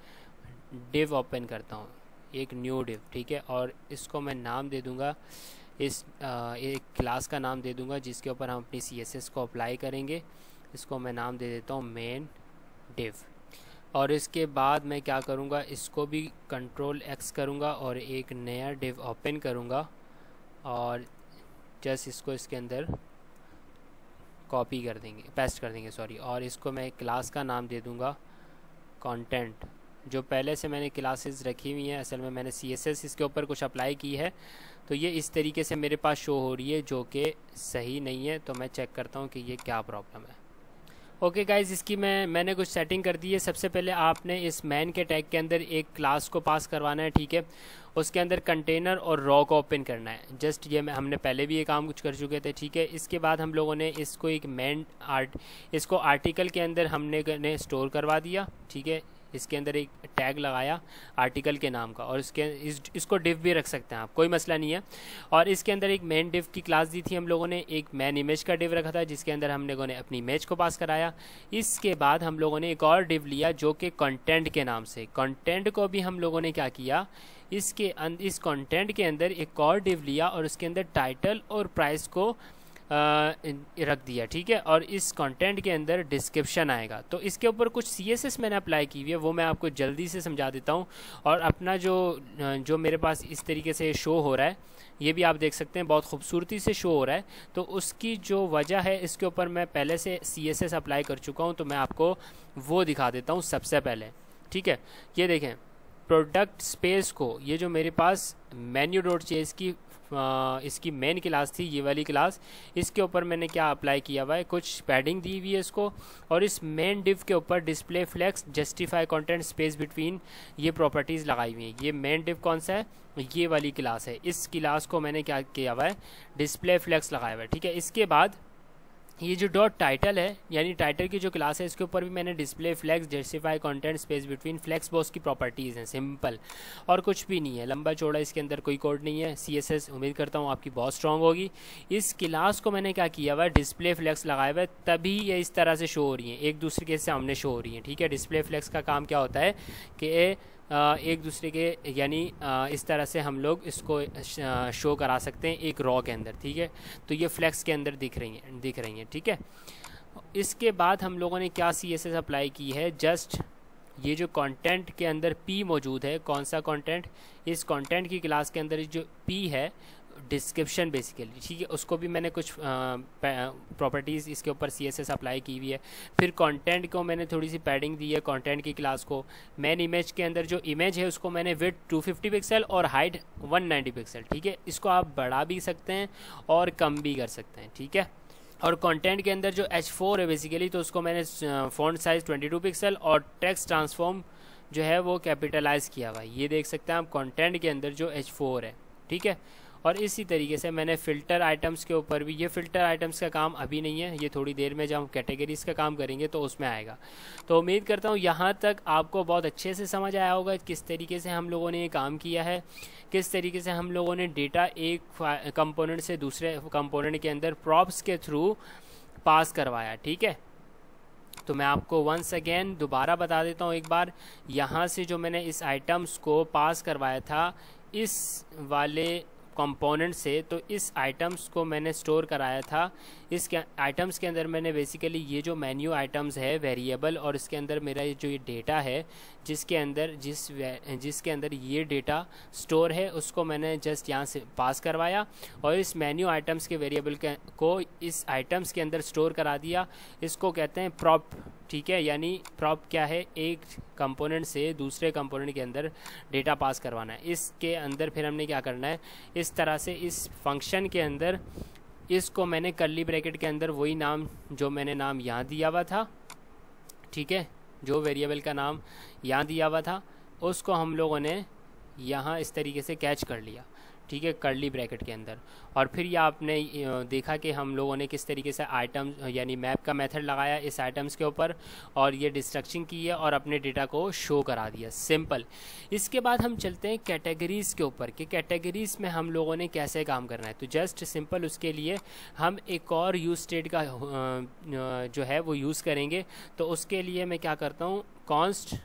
[SPEAKER 1] डिव ओपन करता हूँ, एक न्यू डिव, ठीक है। और इसको मैं नाम दे दूँगा एक क्लास का नाम दे दूंगा जिसके ऊपर हम अपनी CSS को अप्लाई करेंगे। इसको मैं नाम दे देता हूँ मेन डिव। और इसके बाद मैं क्या करूँगा, इसको भी Ctrl+X करूँगा और एक नया डिव ओपन करूँगा और जस्ट इसको इसके अंदर कॉपी कर देंगे, पेस्ट कर देंगे सॉरी। और इसको मैं क्लास का नाम दे दूँगा कंटेंट। जो पहले से मैंने क्लासेस रखी हुई हैं, असल में मैंने CSS इसके ऊपर कुछ अप्लाई की है, तो ये इस तरीके से मेरे पास शो हो रही है, जो कि सही नहीं है। तो मैं चेक करता हूँ कि ये क्या प्रॉब्लम है। ओके गाइज़, इसकी मैंने कुछ सेटिंग कर दी है। सबसे पहले आपने इस मैन के टैग के अंदर एक क्लास को पास करवाना है, ठीक है। उसके अंदर कंटेनर और रॉ को ओपन करना है। जस्ट ये हमने पहले भी ये काम कुछ कर चुके थे, ठीक है। इसके बाद हम लोगों ने इसको एक इसको आर्टिकल के अंदर हमने स्टोर करवा दिया, ठीक है। इसके अंदर एक टैग लगाया आर्टिकल के नाम का, और इसको डिव भी रख सकते हैं आप, कोई मसला नहीं है। और इसके अंदर एक मेन डिव की क्लास दी थी हम लोगों ने, एक मैन इमेज का डिव रखा था जिसके अंदर हम लोगों ने अपनी इमेज को पास कराया। इसके बाद हम लोगों ने एक और डिव लिया जो कि कंटेंट के नाम से, कंटेंट को भी हम लोगों ने क्या किया, इस कंटेंट के अंदर एक और डिव लिया और उसके अंदर टाइटल और प्राइस को रख दिया, ठीक है। और इस कंटेंट के अंदर डिस्क्रिप्शन आएगा। तो इसके ऊपर कुछ CSS मैंने अप्लाई की हुई है, वो मैं आपको जल्दी से समझा देता हूँ। और अपना जो मेरे पास इस तरीके से शो हो रहा है, ये भी आप देख सकते हैं, बहुत खूबसूरती से शो हो रहा है। तो उसकी जो वजह है, इसके ऊपर मैं पहले से CSS अप्लाई कर चुका हूँ, तो मैं आपको वो दिखा देता हूँ सबसे पहले, ठीक है। ये देखें, प्रोडक्ट स्पेस को, ये जो मेरे पास menu.js की इसकी मेन क्लास थी, ये वाली क्लास, इसके ऊपर मैंने क्या अप्लाई किया हुआ है, कुछ पैडिंग दी हुई है इसको। और इस मेन डिव के ऊपर display flex, justify content, space between, ये प्रॉपर्टीज़ लगाई हुई हैं। ये मेन डिव कौन सा है, ये वाली क्लास है। इस क्लास को मैंने क्या किया हुआ है, डिस्प्ले फ्लेक्स लगाया हुआ है, ठीक है। इसके बाद ये जो डॉट टाइटल है, यानी टाइटल की जो क्लास है, इसके ऊपर भी मैंने display flex, justify content, space between, flex box की प्रॉपर्टीज़ हैं, सिंपल, और कुछ भी नहीं है, लंबा चौड़ा इसके अंदर कोई कोड नहीं है। CSS उम्मीद करता हूँ आपकी बहुत स्ट्रांग होगी। इस क्लास को मैंने क्या किया हुआ है, डिस्प्ले फ्लेक्स लगाया हुआ है, तभी ये इस तरह से शो हो रही है, एक दूसरे के सामने शो हो रही है, ठीक है। डिस्प्ले फ्लेक्स का काम क्या होता है कि एक दूसरे के, यानी इस तरह से हम लोग इसको शो करा सकते हैं एक रॉ के अंदर, ठीक है। तो ये फ्लेक्स के अंदर दिख रही हैं, ठीक है। इसके बाद हम लोगों ने क्या CSS अप्लाई की है, जस्ट ये जो कंटेंट के अंदर P मौजूद है, कौन सा कंटेंट, इस कंटेंट की क्लास के अंदर जो P है, डिस्क्रिप्शन बेसिकली, ठीक है, उसको भी मैंने कुछ प्रॉपर्टीज़ इसके ऊपर CSS अप्लाई की हुई है। फिर कंटेंट को मैंने थोड़ी सी पैडिंग दी है कंटेंट की क्लास को। मैन इमेज के अंदर जो इमेज है उसको मैंने विड्थ 250 पिक्सल और हाइट 190 पिक्सल, ठीक है। इसको आप बढ़ा भी सकते हैं और कम भी कर सकते हैं, ठीक है। और कंटेंट के अंदर जो H4 है बेसिकली, तो उसको मैंने फ़ॉन्ट साइज़ 22 पिक्सल और टेक्स्ट ट्रांसफॉर्म जो है वो कैपिटलाइज़ किया हुआ है। ये देख सकते हैं आप कंटेंट के अंदर जो H4 है, ठीक है। और इसी तरीके से मैंने फ़िल्टर आइटम्स के ऊपर भी, ये फ़िल्टर आइटम्स का काम अभी नहीं है, ये थोड़ी देर में जब हम कैटेगरीज़ का काम करेंगे तो उसमें आएगा। तो उम्मीद करता हूँ यहाँ तक आपको बहुत अच्छे से समझ आया होगा किस तरीके से हम लोगों ने ये काम किया है, किस तरीके से हम लोगों ने डेटा एक कंपोनेंट से दूसरे कंपोनेंट के अंदर प्रॉप्स के थ्रू पास करवाया, ठीक है। तो मैं आपको वंस अगेन दोबारा बता देता हूँ एक बार, यहाँ से जो मैंने इस आइटम्स को पास करवाया था इस वाले कंपोनेंट से, तो इस आइटम्स को मैंने स्टोर कराया था। इस आइटम्स के अंदर मैंने बेसिकली ये जो मेन्यू आइटम्स है वेरिएबल, और इसके अंदर मेरा जो ये डेटा है जिसके अंदर ये डेटा स्टोर है, उसको मैंने जस्ट यहाँ से पास करवाया और इस मेन्यू आइटम्स के वेरिएबल को इस आइटम्स के अंदर स्टोर करा दिया। इसको कहते हैं प्रॉप, ठीक है। यानी प्रॉप क्या है, एक कंपोनेंट से दूसरे कंपोनेंट के अंदर डेटा पास करवाना है। इसके अंदर फिर हमने क्या करना है, इस तरह से इस फंक्शन के अंदर इसको मैंने कर्ली ब्रैकेट के अंदर वही नाम जो मैंने नाम यहाँ दिया हुआ था, ठीक है, जो वेरिएबल का नाम यहाँ दिया हुआ था उसको हम लोगों ने यहाँ इस तरीके से कैच कर लिया, ठीक है, कर्ली ब्रैकेट के अंदर। और फिर ये आपने देखा कि हम लोगों ने किस तरीके से आइटम यानी मैप का मेथड लगाया इस आइटम्स के ऊपर और ये डिस्ट्रक्शन की है और अपने डेटा को शो करा दिया, सिंपल। इसके बाद हम चलते हैं कैटेगरीज़ के ऊपर कि कैटेगरीज़ में हम लोगों ने कैसे काम करना है। तो जस्ट सिंपल उसके लिए हम एक और यूज स्टेट का जो है वो यूज़ करेंगे। तो उसके लिए मैं क्या करता हूँ, कॉन्स्ट,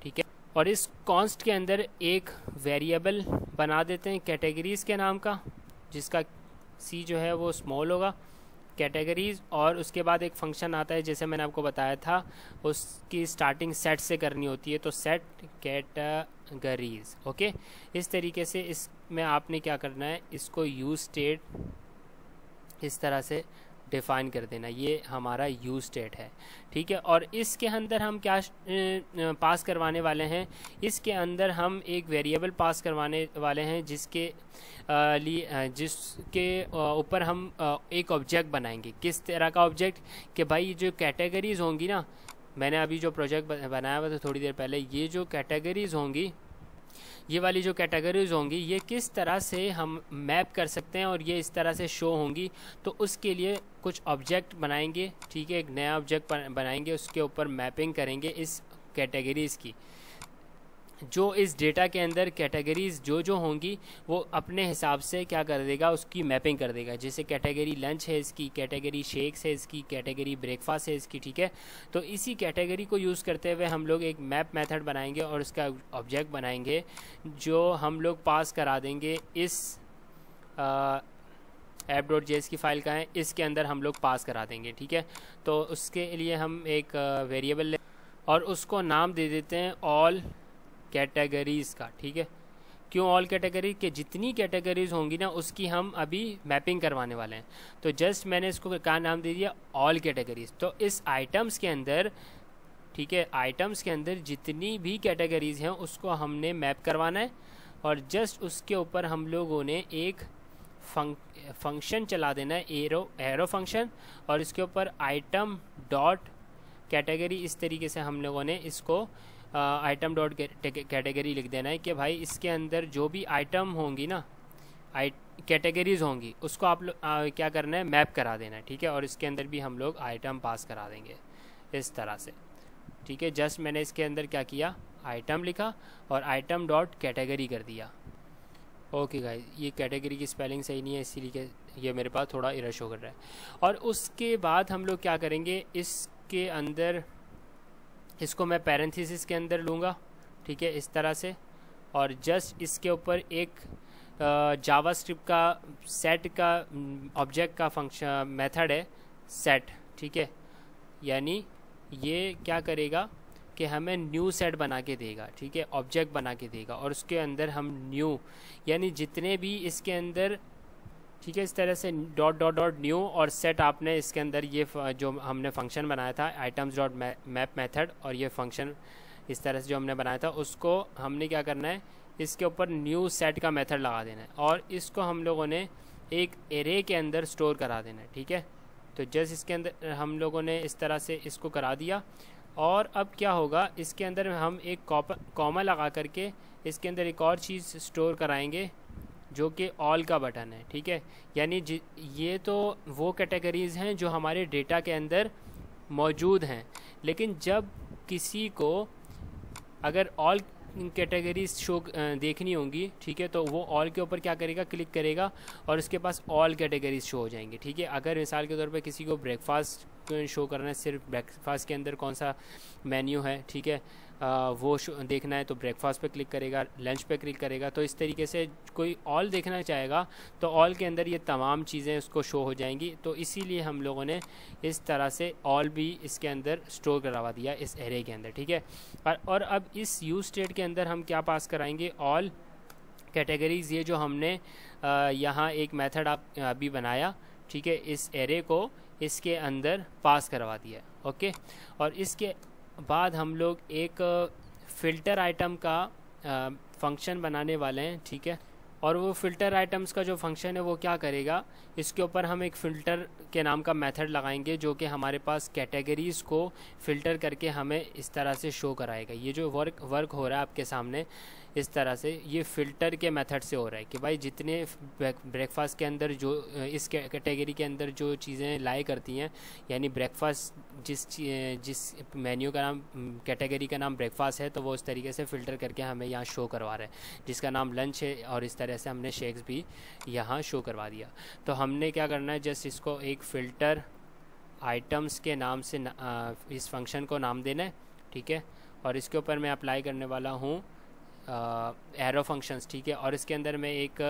[SPEAKER 1] ठीक है, और इस कॉन्स्ट के अंदर एक वेरिएबल बना देते हैं कैटेगरीज़ के नाम का, जिसका सी जो है वो स्मॉल होगा, कैटेगरीज, और उसके बाद एक फंक्शन आता है जैसे मैंने आपको बताया था, उसकी स्टार्टिंग सेट से करनी होती है, तो सेट कैटेगरीज। ओके, इस तरीके से इसमें आपने क्या करना है, इसको यूज स्टेट इस तरह से डिफाइन कर देना, ये हमारा यूज स्टेट है, ठीक है। और इसके अंदर हम क्या पास करवाने वाले हैं, इसके अंदर हम एक वेरिएबल पास करवाने वाले हैं जिसके जिसके ऊपर हम एक ऑब्जेक्ट बनाएंगे। किस तरह का ऑब्जेक्ट, कि भाई जो कैटेगरीज होंगी ना, मैंने अभी जो प्रोजेक्ट बनाया हुआ था थोड़ी देर पहले, ये जो कैटेगरीज होंगी, ये वाली जो कैटेगरीज होंगी, ये किस तरह से हम मैप कर सकते हैं और ये इस तरह से शो होंगी, तो उसके लिए कुछ ऑब्जेक्ट बनाएंगे, ठीक है। एक नया ऑब्जेक्ट बनाएंगे, उसके ऊपर मैपिंग करेंगे इस कैटेगरीज़ की। जो इस डेटा के अंदर कैटेगरीज जो होंगी वो अपने हिसाब से क्या कर देगा, उसकी मैपिंग कर देगा। जैसे कैटेगरी लंच है इसकी, कैटेगरी शेक्स है इसकी, कैटेगरी ब्रेकफास्ट है इसकी, ठीक है। तो इसी कैटेगरी को यूज़ करते हुए हम लोग एक मैप मेथड बनाएंगे और उसका ऑब्जेक्ट बनाएंगे जो हम लोग पास करा देंगे इस app.js की फ़ाइल का है, इसके अंदर हम लोग पास करा देंगे, ठीक है। तो उसके लिए हम एक वेरिएबल और उसको नाम दे देते हैं ऑल कैटेगरीज़ का, ठीक है। क्यों ऑल कैटेगरी, के जितनी कैटेगरीज होंगी ना उसकी हम अभी मैपिंग करवाने वाले हैं। तो जस्ट मैंने इसको क्या नाम दे दिया, ऑल कैटेगरीज। तो इस आइटम्स के अंदर, ठीक है, आइटम्स के अंदर जितनी भी कैटेगरीज हैं उसको हमने मैप करवाना है और जस्ट उसके ऊपर हम लोगों ने एक फंक्शन चला देना है, एरो फंक्शन, और इसके ऊपर आइटम डॉट कैटेगरी, इस तरीके से हम लोगों ने इसको आइटम डॉट कैटेगरी लिख देना है कि भाई इसके अंदर जो भी आइटम होंगी ना, कैटेगरीज होंगी, उसको आप लोग क्या करना है, मैप करा देना है, ठीक है। और इसके अंदर भी हम लोग आइटम पास करा देंगे इस तरह से, ठीक है। जस्ट मैंने इसके अंदर क्या किया, आइटम लिखा और आइटम डॉट कैटेगरी कर दिया। ओके गाइस, ये कैटेगरी की स्पेलिंग सही नहीं है इसीलिए ये मेरे पास थोड़ा एरर शो कर रहा है। और उसके बाद हम लोग क्या करेंगे, इसके अंदर इसको मैं पैरेंथेसिस के अंदर लूँगा, ठीक है, इस तरह से। और जस्ट इसके ऊपर एक जावास्क्रिप्ट का सेट का ऑब्जेक्ट का फंक्शन मेथड है सेट, ठीक है। यानी ये क्या करेगा कि हमें न्यू सेट बना के देगा, ठीक है, ऑब्जेक्ट बना के देगा और उसके अंदर हम न्यू, यानी जितने भी इसके अंदर, ठीक है, इस तरह से डॉट डॉट डॉट न्यू और सेट, आपने इसके अंदर ये जो हमने फंक्शन बनाया था आइटम्स डॉट मैप मेथड, और ये फंक्शन इस तरह से जो हमने बनाया था उसको हमने क्या करना है, इसके ऊपर न्यू सेट का मेथड लगा देना है और इसको हम लोगों ने एक एरे के अंदर स्टोर करा देना है, ठीक है। तो जस्ट इसके अंदर हम लोगों ने इस तरह से इसको करा दिया। और अब क्या होगा, इसके अंदर हम एक कॉमा लगा करके इसके अंदर एक और चीज़ स्टोर कराएंगे जो कि ऑल का बटन है, ठीक है। यानी ये तो वो कैटेगरीज़ हैं जो हमारे डेटा के अंदर मौजूद हैं, लेकिन जब किसी को अगर ऑल कैटेगरीज शो देखनी होंगी, ठीक है, तो वो ऑल के ऊपर क्या करेगा, क्लिक करेगा और उसके पास ऑल कैटेगरीज शो हो जाएंगे, ठीक है। अगर मिसाल के तौर पे किसी को ब्रेकफास्ट शो करना है, सिर्फ ब्रेकफास्ट के अंदर कौन सा मेन्यू है, ठीक है, वो देखना है तो ब्रेकफास्ट पे क्लिक करेगा, लंच पे क्लिक करेगा। तो इस तरीके से कोई ऑल देखना चाहेगा तो ऑल के अंदर ये तमाम चीज़ें उसको शो हो जाएंगी। तो इसीलिए हम लोगों ने इस तरह से ऑल भी इसके अंदर स्टोर करवा दिया इस एरे के अंदर, ठीक है। और अब इस यूज स्टेट के अंदर हम क्या पास कराएंगे, ऑल कैटेगरीज, ये जो हमने यहाँ एक मेथड अभी बनाया, ठीक है, इस एरे को इसके अंदर पास करवा दिया, ओके। और इसके बाद हम लोग एक फ़िल्टर आइटम का फंक्शन बनाने वाले हैं, ठीक है। और वो फ़िल्टर आइटम्स का जो फंक्शन है वो क्या करेगा, इसके ऊपर हम एक फ़िल्टर के नाम का मेथड लगाएंगे जो कि हमारे पास कैटेगरीज़ को फ़िल्टर करके हमें इस तरह से शो कराएगा। ये जो वर्क हो रहा है आपके सामने इस तरह से, ये फ़िल्टर के मेथड से हो रहा है कि भाई जितने ब्रेकफास्ट के अंदर जो इस कैटेगरी के अंदर जो चीज़ें लाई करती हैं, यानी ब्रेकफास्ट जिस मेन्यू का नाम, कैटेगरी का नाम ब्रेकफास्ट है, तो वो इस तरीके से फ़िल्टर करके हमें यहाँ शो करवा रहा है, जिसका नाम लंच है, और इस तरह से हमने शेक्स भी यहाँ शो करवा दिया। तो हमने क्या करना है, जस्ट इसको एक फ़िल्टर आइटम्स के नाम से इस फंक्शन को नाम देना है, ठीक है। और इसके ऊपर मैं अप्लाई करने वाला हूँ एरो फंक्शंस, ठीक है। और इसके अंदर मैं एक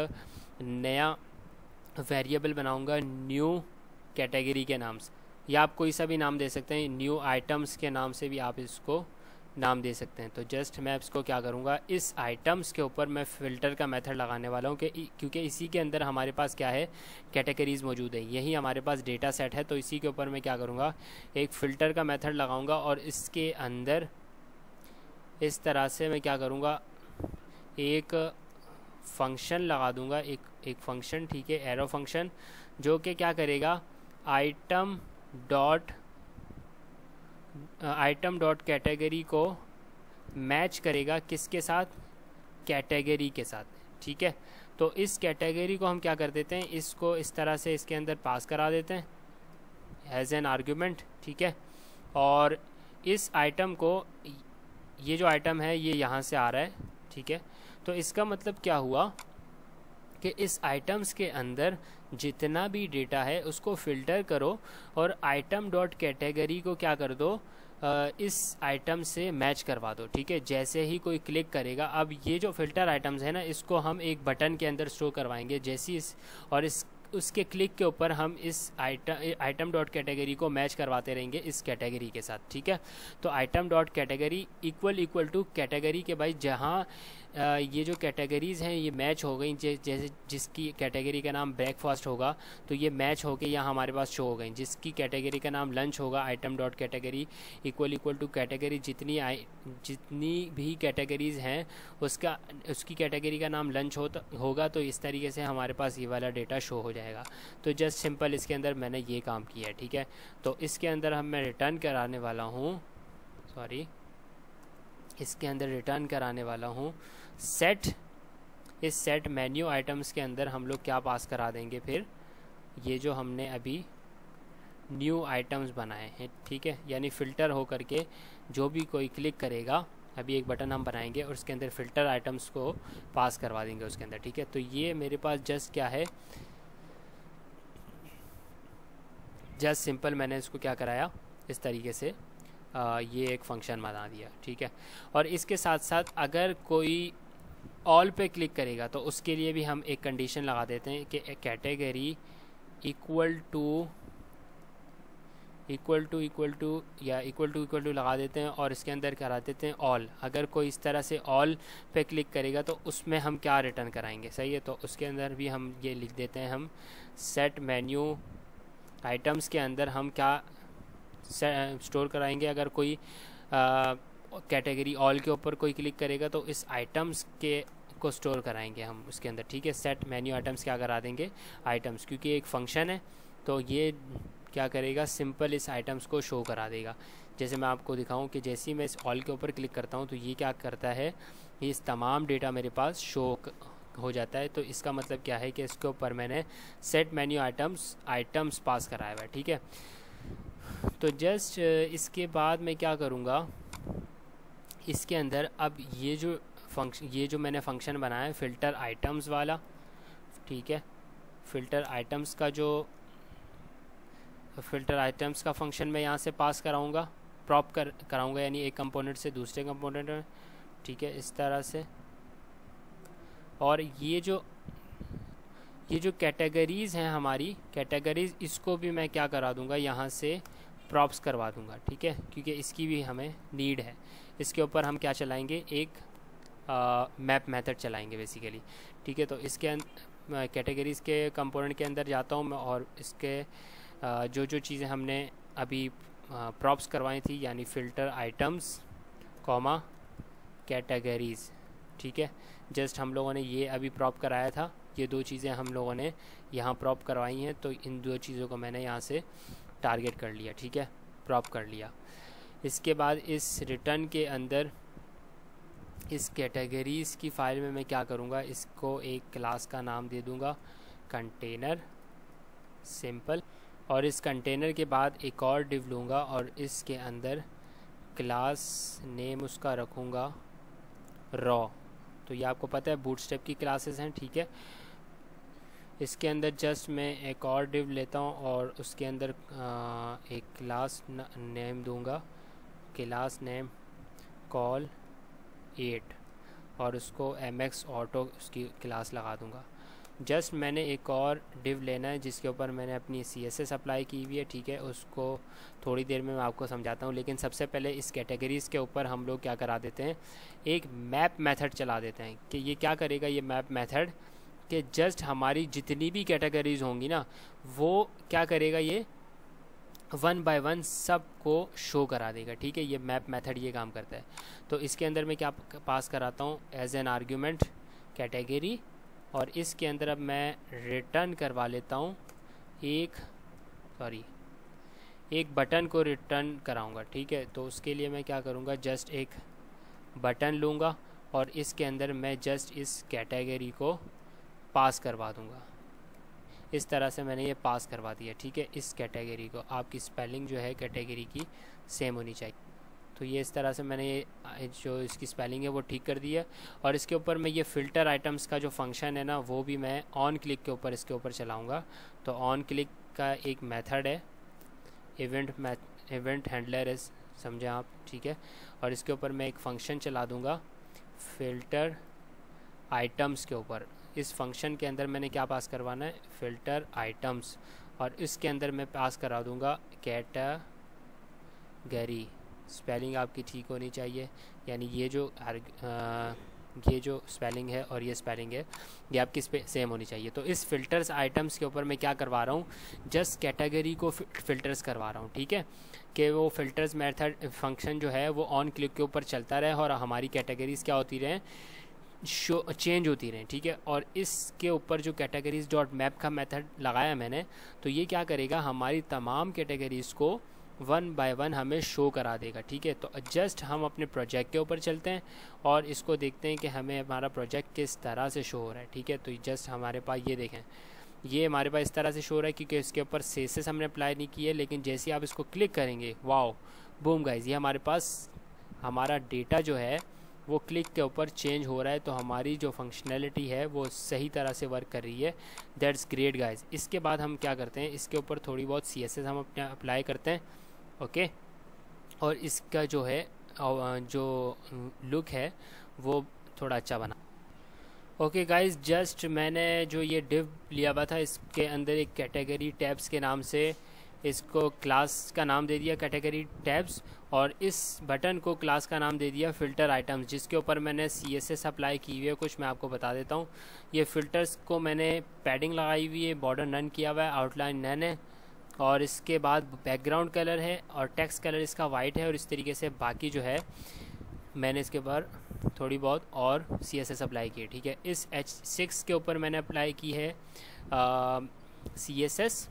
[SPEAKER 1] नया वेरिएबल बनाऊंगा न्यू कैटेगरी के नाम से, या आप कोई सा भी नाम दे सकते हैं, न्यू आइटम्स के नाम से भी आप इसको नाम दे सकते हैं। तो जस्ट मैं इसको क्या करूँगा, इस आइटम्स के ऊपर मैं फ़िल्टर का मेथड लगाने वाला हूँ कि क्योंकि इसी के अंदर हमारे पास क्या है, कैटेगरीज़ मौजूद है, यही हमारे पास डेटा सेट है। तो इसी के ऊपर मैं क्या करूँगा, एक फ़िल्टर का मेथड लगाऊँगा और इसके अंदर इस तरह से मैं क्या करूँगा, एक फंक्शन लगा दूँगा, एक फंक्शन, ठीक है, एरो फंक्शन, जो कि क्या करेगा, आइटम डॉट कैटेगरी को मैच करेगा किसके साथ, कैटेगरी के साथ, ठीक है। तो इस कैटेगरी को हम क्या कर देते हैं, इसको इस तरह से इसके अंदर पास करा देते हैं एज एन आर्ग्यूमेंट, ठीक है। और इस आइटम को, ये जो आइटम है ये यहाँ से आ रहा है, ठीक है। तो इसका मतलब क्या हुआ कि इस आइटम्स के अंदर जितना भी डेटा है उसको फ़िल्टर करो और आइटम डॉट कैटेगरी को क्या कर दो, इस आइटम से मैच करवा दो, ठीक है। जैसे ही कोई क्लिक करेगा, अब ये जो फ़िल्टर आइटम्स है ना, इसको हम एक बटन के अंदर स्टोर करवाएंगे, जैसी उसके क्लिक के ऊपर हम इस आइटम डॉट कैटेगरी को मैच करवाते रहेंगे इस कैटेगरी के साथ, ठीक है। तो item dot category equal to category के भाई, जहाँ ये जो कैटेगरीज़ हैं ये मैच हो गई, जैसे जिसकी कैटेगरी का नाम ब्रेकफास्ट होगा तो ये मैच होके यहाँ हमारे पास शो हो गई, जिसकी कैटेगरी का नाम लंच होगा, item dot category equal to category, जितनी भी कैटेगरीज़ हैं उसकी कैटेगरी का नाम लंच होगा। तो इस तरीके से हमारे पास ये वाला डेटा शो हो जाएगा। तो जस्ट सिंपल इसके अंदर मैंने ये काम किया है, ठीक है। तो इसके अंदर मैं रिटर्न कराने वाला हूँ, इसके अंदर रिटर्न कराने वाला हूँ सेट, इस सेट मेन्यू आइटम्स के अंदर हम लोग क्या पास करा देंगे, फिर ये जो हमने अभी न्यू आइटम्स बनाए हैं, ठीक है, यानी फ़िल्टर हो करके जो भी कोई क्लिक करेगा, अभी एक बटन हम बनाएंगे और उसके अंदर फ़िल्टर आइटम्स को पास करवा देंगे उसके अंदर, ठीक है। तो ये मेरे पास जस्ट क्या है, जस्ट सिंपल मैंने इसको क्या कराया, इस तरीके से ये एक फ़ंक्शन बना दिया, ठीक है। और इसके साथ साथ अगर कोई ऑल पे क्लिक करेगा तो उसके लिए भी हम एक कंडीशन लगा देते हैं कि कैटेगरी इक्वल टू लगा देते हैं और इसके अंदर करा देते हैं ऑल। अगर कोई इस तरह से ऑल पे क्लिक करेगा तो उसमें हम क्या रिटर्न कराएंगे, सही है। तो उसके अंदर भी हम ये लिख देते हैं, हम सेट मेन्यू आइटम्स के अंदर हम क्या स्टोर कराएंगे, अगर कोई कैटेगरी ऑल के ऊपर कोई क्लिक करेगा तो इस आइटम्स के को स्टोर कराएंगे हम उसके अंदर, ठीक है। सेट मेन्यू आइटम्स क्या करा देंगे, आइटम्स, क्योंकि एक फ़ंक्शन है तो ये क्या करेगा, सिंपल इस आइटम्स को शो करा देगा। जैसे मैं आपको दिखाऊं कि जैसे ही मैं इस ऑल के ऊपर क्लिक करता हूं तो ये क्या करता है, ये इस तमाम डेटा मेरे पास शो हो जाता है। तो इसका मतलब क्या है कि इसके ऊपर मैंने सेट मेन्यू आइटम्स पास कराया हुआ है, ठीक है। तो जस्ट इसके बाद मैं क्या करूँगा, इसके अंदर अब ये जो मैंने फ़ंक्शन बनाया है फ़िल्टर आइटम्स वाला, ठीक है, फ़िल्टर आइटम्स का फ़ंक्शन मैं यहाँ से पास कराऊँगा, कराऊँगा, यानी एक कंपोनेंट से दूसरे कंपोनेंट में, ठीक है, इस तरह से। और ये जो कैटेगरीज़ हैं हमारी कैटेगरीज़, इसको भी मैं क्या करा दूँगा, यहाँ से प्रॉप्स करवा दूँगा, ठीक है, क्योंकि इसकी भी हमें नीड है। इसके ऊपर हम क्या चलाएंगे, एक मैप मेथड चलाएंगे बेसिकली, ठीक है। तो इसके कैटेगरीज़ के कंपोनेंट के अंदर जाता हूँ मैं और इसके जो चीज़ें हमने अभी प्रॉप्स करवाई थी, यानी फ़िल्टर आइटम्स कॉमा कैटेगरीज़, ठीक है। जस्ट हम लोगों ने ये अभी प्रॉप कराया था, ये दो चीज़ें हम लोगों ने यहाँ प्रॉप करवाई हैं, तो इन दो चीज़ों को मैंने यहाँ से टारगेट कर लिया, ठीक है, प्रॉप कर लिया। इसके बाद इस रिटर्न के अंदर इस कैटेगरीज़ की फ़ाइल में मैं क्या करूँगा, इसको एक क्लास का नाम दे दूँगा कंटेनर, सिंपल। और इस कंटेनर के बाद एक और डिव लूँगा और इसके अंदर क्लास नेम उसका रखूँगा रॉ। तो ये आपको पता है बूटस्ट्रैप की क्लासेस हैं, ठीक है। इसके अंदर जस्ट मैं एक और डिव लेता हूँ और उसके अंदर एक क्लास नेम दूँगा, क्लास नेम कॉल 8, और उसको mx ऑटो उसकी क्लास लगा दूँगा। जस्ट मैंने एक और डिव लेना है जिसके ऊपर मैंने अपनी CSS अप्लाई की हुई है, ठीक है। उसको थोड़ी देर में मैं आपको समझाता हूँ, लेकिन सबसे पहले इस कैटेगरीज़ के ऊपर हम लोग क्या करा देते हैं, एक मैप मेथड चला देते हैं। कि ये क्या करेगा ये मैप मेथड, कि जस्ट हमारी जितनी भी कैटेगरीज होंगी ना, वो क्या करेगा, ये 1 बाय 1 सब को शो करा देगा, ठीक है। ये मैप मेथड ये काम करता है। तो इसके अंदर मैं क्या पास कराता हूँ, एज एन आर्ग्यूमेंट कैटेगरी, और इसके अंदर अब मैं रिटर्न करवा लेता हूँ एक बटन को रिटर्न कराऊंगा, ठीक है। तो उसके लिए मैं क्या करूँगा, जस्ट एक बटन लूँगा और इसके अंदर मैं जस्ट इस कैटेगरी को पास करवा दूँगा। इस तरह से मैंने ये पास करवा दिया, ठीक है। इस कैटेगरी को आपकी स्पेलिंग जो है कैटेगरी की सेम होनी चाहिए। तो ये इस तरह से मैंने ये जो इसकी स्पेलिंग है वो ठीक कर दी है। और इसके ऊपर मैं ये फ़िल्टर आइटम्स का जो फंक्शन है ना, वो भी मैं ऑन क्लिक के ऊपर इसके ऊपर चलाऊँगा। तो ऑन क्लिक का एक मेथड है, इवेंट हैंडलर है, समझे आप, ठीक है। और इसके ऊपर मैं एक फ़ंक्शन चला दूँगा फ़िल्टर आइटम्स के ऊपर। इस फंक्शन के अंदर मैंने क्या पास करवाना है, फ़िल्टर आइटम्स, और इसके अंदर मैं पास करा दूँगा कैटेगरी। स्पेलिंग आपकी ठीक होनी चाहिए, यानी ये जो स्पेलिंग है और ये स्पेलिंग है ये आपकी सेम होनी चाहिए। तो इस फ़िल्टर्स आइटम्स के ऊपर मैं क्या करवा रहा हूँ, जस्ट कैटेगरी को फ़िल्टर्स करवा रहा हूँ, ठीक है। कि वो फ़िल्टर्स मेथड फंक्शन जो है वो ऑन क्लिक के ऊपर चलता रहे और हमारी कैटेगरीज़ क्या होती रहें, चेंज होती रहें, ठीक है। और इसके ऊपर जो कैटेगरीज डॉट मैप का मेथड लगाया मैंने, तो ये क्या करेगा, हमारी तमाम कैटेगरीज़ को 1 बाय 1 हमें शो करा देगा, ठीक है। तो जस्ट हम अपने प्रोजेक्ट के ऊपर चलते हैं और इसको देखते हैं कि हमें हमारा प्रोजेक्ट किस तरह से शो हो रहा है, ठीक है। तो जस्ट हमारे पास ये देखें, ये हमारे पास इस तरह से शो हो रहा है क्योंकि इसके ऊपर CSS हमने अप्लाई नहीं की है। लेकिन जैसे आप इसको क्लिक करेंगे, वाओ बूम गाइज, ये हमारे पास हमारा डेटा जो है वो क्लिक के ऊपर चेंज हो रहा है। तो हमारी जो फंक्शनैलिटी है वो सही तरह से वर्क कर रही है। That's great guys. इसके बाद हम क्या करते हैं, इसके ऊपर थोड़ी बहुत CSS हम अपने अप्लाई करते हैं, ओके। और इसका जो है जो लुक है वो थोड़ा अच्छा बना। ओके गाइज, जस्ट मैंने जो ये डिव लिया हुआ था इसके अंदर एक कैटेगरी टैब्स के नाम से इसको क्लास का नाम दे दिया कैटेगरी टैब्स, और इस बटन को क्लास का नाम दे दिया फ़िल्टर आइटम्स, जिसके ऊपर मैंने CSS अप्लाई की हुई है। कुछ मैं आपको बता देता हूँ। ये फ़िल्टर्स को मैंने पैडिंग लगाई हुई है, बॉर्डर नन किया हुआ है, आउटलाइन नन है, और इसके बाद बैकग्राउंड कलर है और टेक्स्ट कलर इसका वाइट है। और इस तरीके से बाकी जो है मैंने इसके ऊपर थोड़ी बहुत और CSS अप्लाई की है, ठीक है। इस H6 के ऊपर मैंने अप्लाई की है CSS,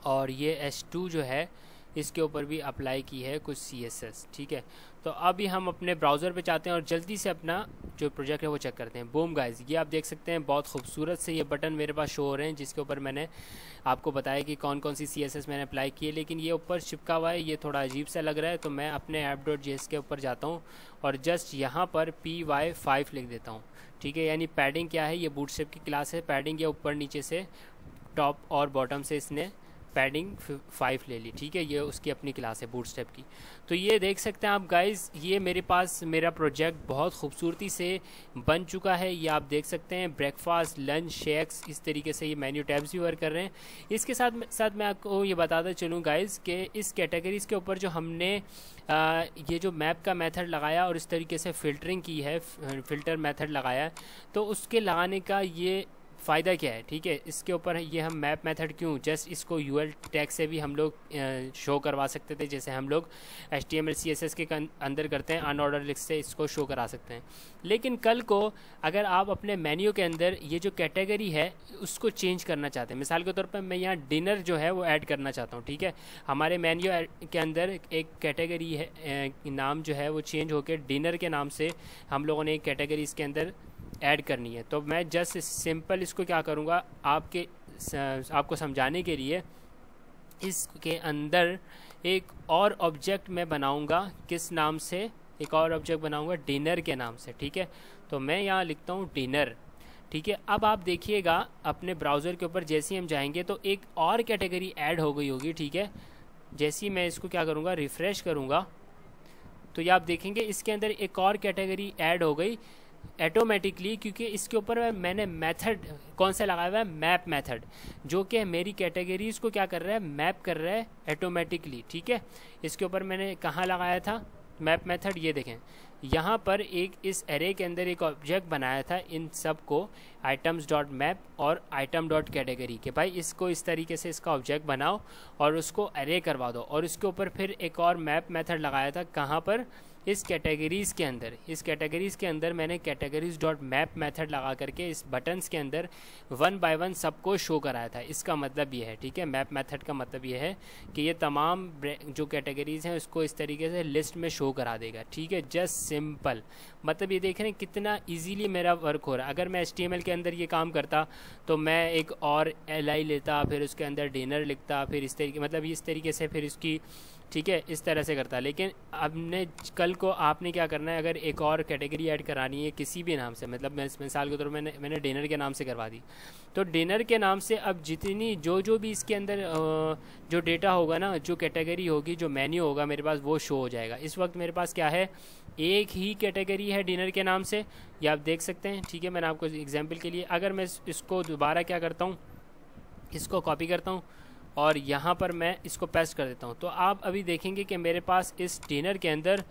[SPEAKER 1] और ये H2 जो है इसके ऊपर भी अप्लाई की है कुछ CSS, ठीक है। तो अभी हम अपने ब्राउज़र पे जाते हैं और जल्दी से अपना जो प्रोजेक्ट है वो चेक करते हैं। बूम गाइज, ये आप देख सकते हैं बहुत खूबसूरत से ये बटन मेरे पास शो हो रहे हैं, जिसके ऊपर मैंने आपको बताया कि कौन कौन सी CSS मैंने अप्लाई की है। लेकिन ये ऊपर चिपका हुआ है, ये थोड़ा अजीब सा लग रहा है। तो मैं अपने app.js के ऊपर जाता हूँ और जस्ट यहाँ पर py5 लिख देता हूँ, ठीक है। यानी पैडिंग क्या है, ये बूटस्ट्रैप की क्लास है। पैडिंग ये ऊपर नीचे से टॉप और बॉटम से इसने पैडिंग 5 ले ली, ठीक है। ये उसकी अपनी क्लास है बूटस्ट्रैप की। तो ये देख सकते हैं आप गाइस, ये मेरे पास मेरा प्रोजेक्ट बहुत खूबसूरती से बन चुका है। ये आप देख सकते हैं, ब्रेकफास्ट, लंच, शेक्स, इस तरीके से ये मेन्यू टैब्स भी वर्क कर रहे हैं। इसके साथ मैं आपको ये बताता चलूँ गाइस कि इस कैटेगरीज़ के ऊपर जो हमने ये जो मैप का मेथड लगाया और इस तरीके से फ़िल्टरिंग की है, फ़िल्टर मेथड लगाया है, तो उसके लगाने का ये फ़ायदा क्या है, ठीक है। इसके ऊपर ये हम मैप मेथड क्यों, जस्ट इसको UL टैग से भी हम लोग शो करवा सकते थे, जैसे हम लोग HTML CSS के अंदर करते हैं, अनऑर्डर लिस्ट से इसको शो करा सकते हैं। लेकिन कल को अगर आप अपने मेन्यू के अंदर ये जो कैटेगरी है उसको चेंज करना चाहते हैं, मिसाल के तौर पर मैं यहाँ डिनर जो है वो ऐड करना चाहता हूँ, ठीक है। हमारे मेन्यू के अंदर एक कैटेगरी है, नाम जो है वो चेंज होकर डिनर के नाम से हम लोगों ने एक कैटेगरी इसके अंदर ऐड करनी है। तो मैं जस्ट सिंपल इसको क्या करूँगा, आपको समझाने के लिए इसके अंदर एक और ऑब्जेक्ट मैं बनाऊँगा। किस नाम से एक और ऑब्जेक्ट बनाऊँगा, डिनर के नाम से, ठीक है। तो मैं यहाँ लिखता हूँ डिनर, ठीक है। अब आप देखिएगा अपने ब्राउज़र के ऊपर जैसे ही हम जाएंगे तो एक और कैटेगरी ऐड हो गई होगी, ठीक है। जैसे ही मैं इसको क्या करूँगा, रिफ़्रेश करूँगा, तो ये आप देखेंगे इसके अंदर एक और कैटेगरी ऐड हो गई, ऑटोमेटिकली, क्योंकि इसके ऊपर मैंने मेथड कौन सा लगाया हुआ है, मैप मेथड, जो कि मेरी कैटेगरीज को क्या कर रहा है, मैप कर रहा है ऑटोमेटिकली। ठीक है, इसके ऊपर मैंने कहाँ लगाया था मैप मेथड, ये देखें यहाँ पर एक इस एरे के अंदर एक ऑब्जेक्ट बनाया था इन सब को आइटम्स डॉट मैप और आइटम डॉट कैटेगरी के, भाई इसको इस तरीके से इसका ऑब्जेक्ट बनाओ और उसको एरे करवा दो। और इसके ऊपर फिर एक और मैप मेथड लगाया था, कहाँ पर, इस कैटेगरीज़ के अंदर। इस कैटेगरीज़ के अंदर मैंने कैटेगरीज डॉट मैप मेथड लगा करके इस बटन्स के अंदर 1 बाय 1 सबको शो कराया था। इसका मतलब ये है, ठीक है, मैप मेथड का मतलब ये है कि ये तमाम जो कैटेगरीज़ हैं उसको इस तरीके से लिस्ट में शो करा देगा। ठीक है, जस्ट सिंपल, मतलब ये देख रहे हैं कितना ईजीली मेरा वर्क हो रहा है। अगर मैं HTML के अंदर ये काम करता तो मैं एक और li लेता, फिर उसके अंदर डिनर लिखता, फिर इस तरीके, मतलब इस तरीके से फिर इसकी, ठीक है, इस तरह से करता। लेकिन आपने कल को आपने क्या करना है, अगर एक और कैटेगरी ऐड करानी है किसी भी नाम से, मतलब मैं मिसाल के तौर पर मैंने डिनर के नाम से करवा दी, तो डिनर के नाम से अब जितनी जो भी इसके अंदर जो डेटा होगा ना, जो कैटेगरी होगी, जो मेन्यू होगा मेरे पास, वो शो हो जाएगा। इस वक्त मेरे पास क्या है, एक ही कैटेगरी है डिनर के नाम से, ये आप देख सकते हैं। ठीक है, मैंने आपको एग्जाम्पल के लिए, अगर मैं इसको दोबारा क्या करता हूँ, इसको कॉपी करता हूँ और यहाँ पर मैं इसको पेस्ट कर देता हूँ, तो आप अभी देखेंगे कि मेरे पास इस डिनर के अंदर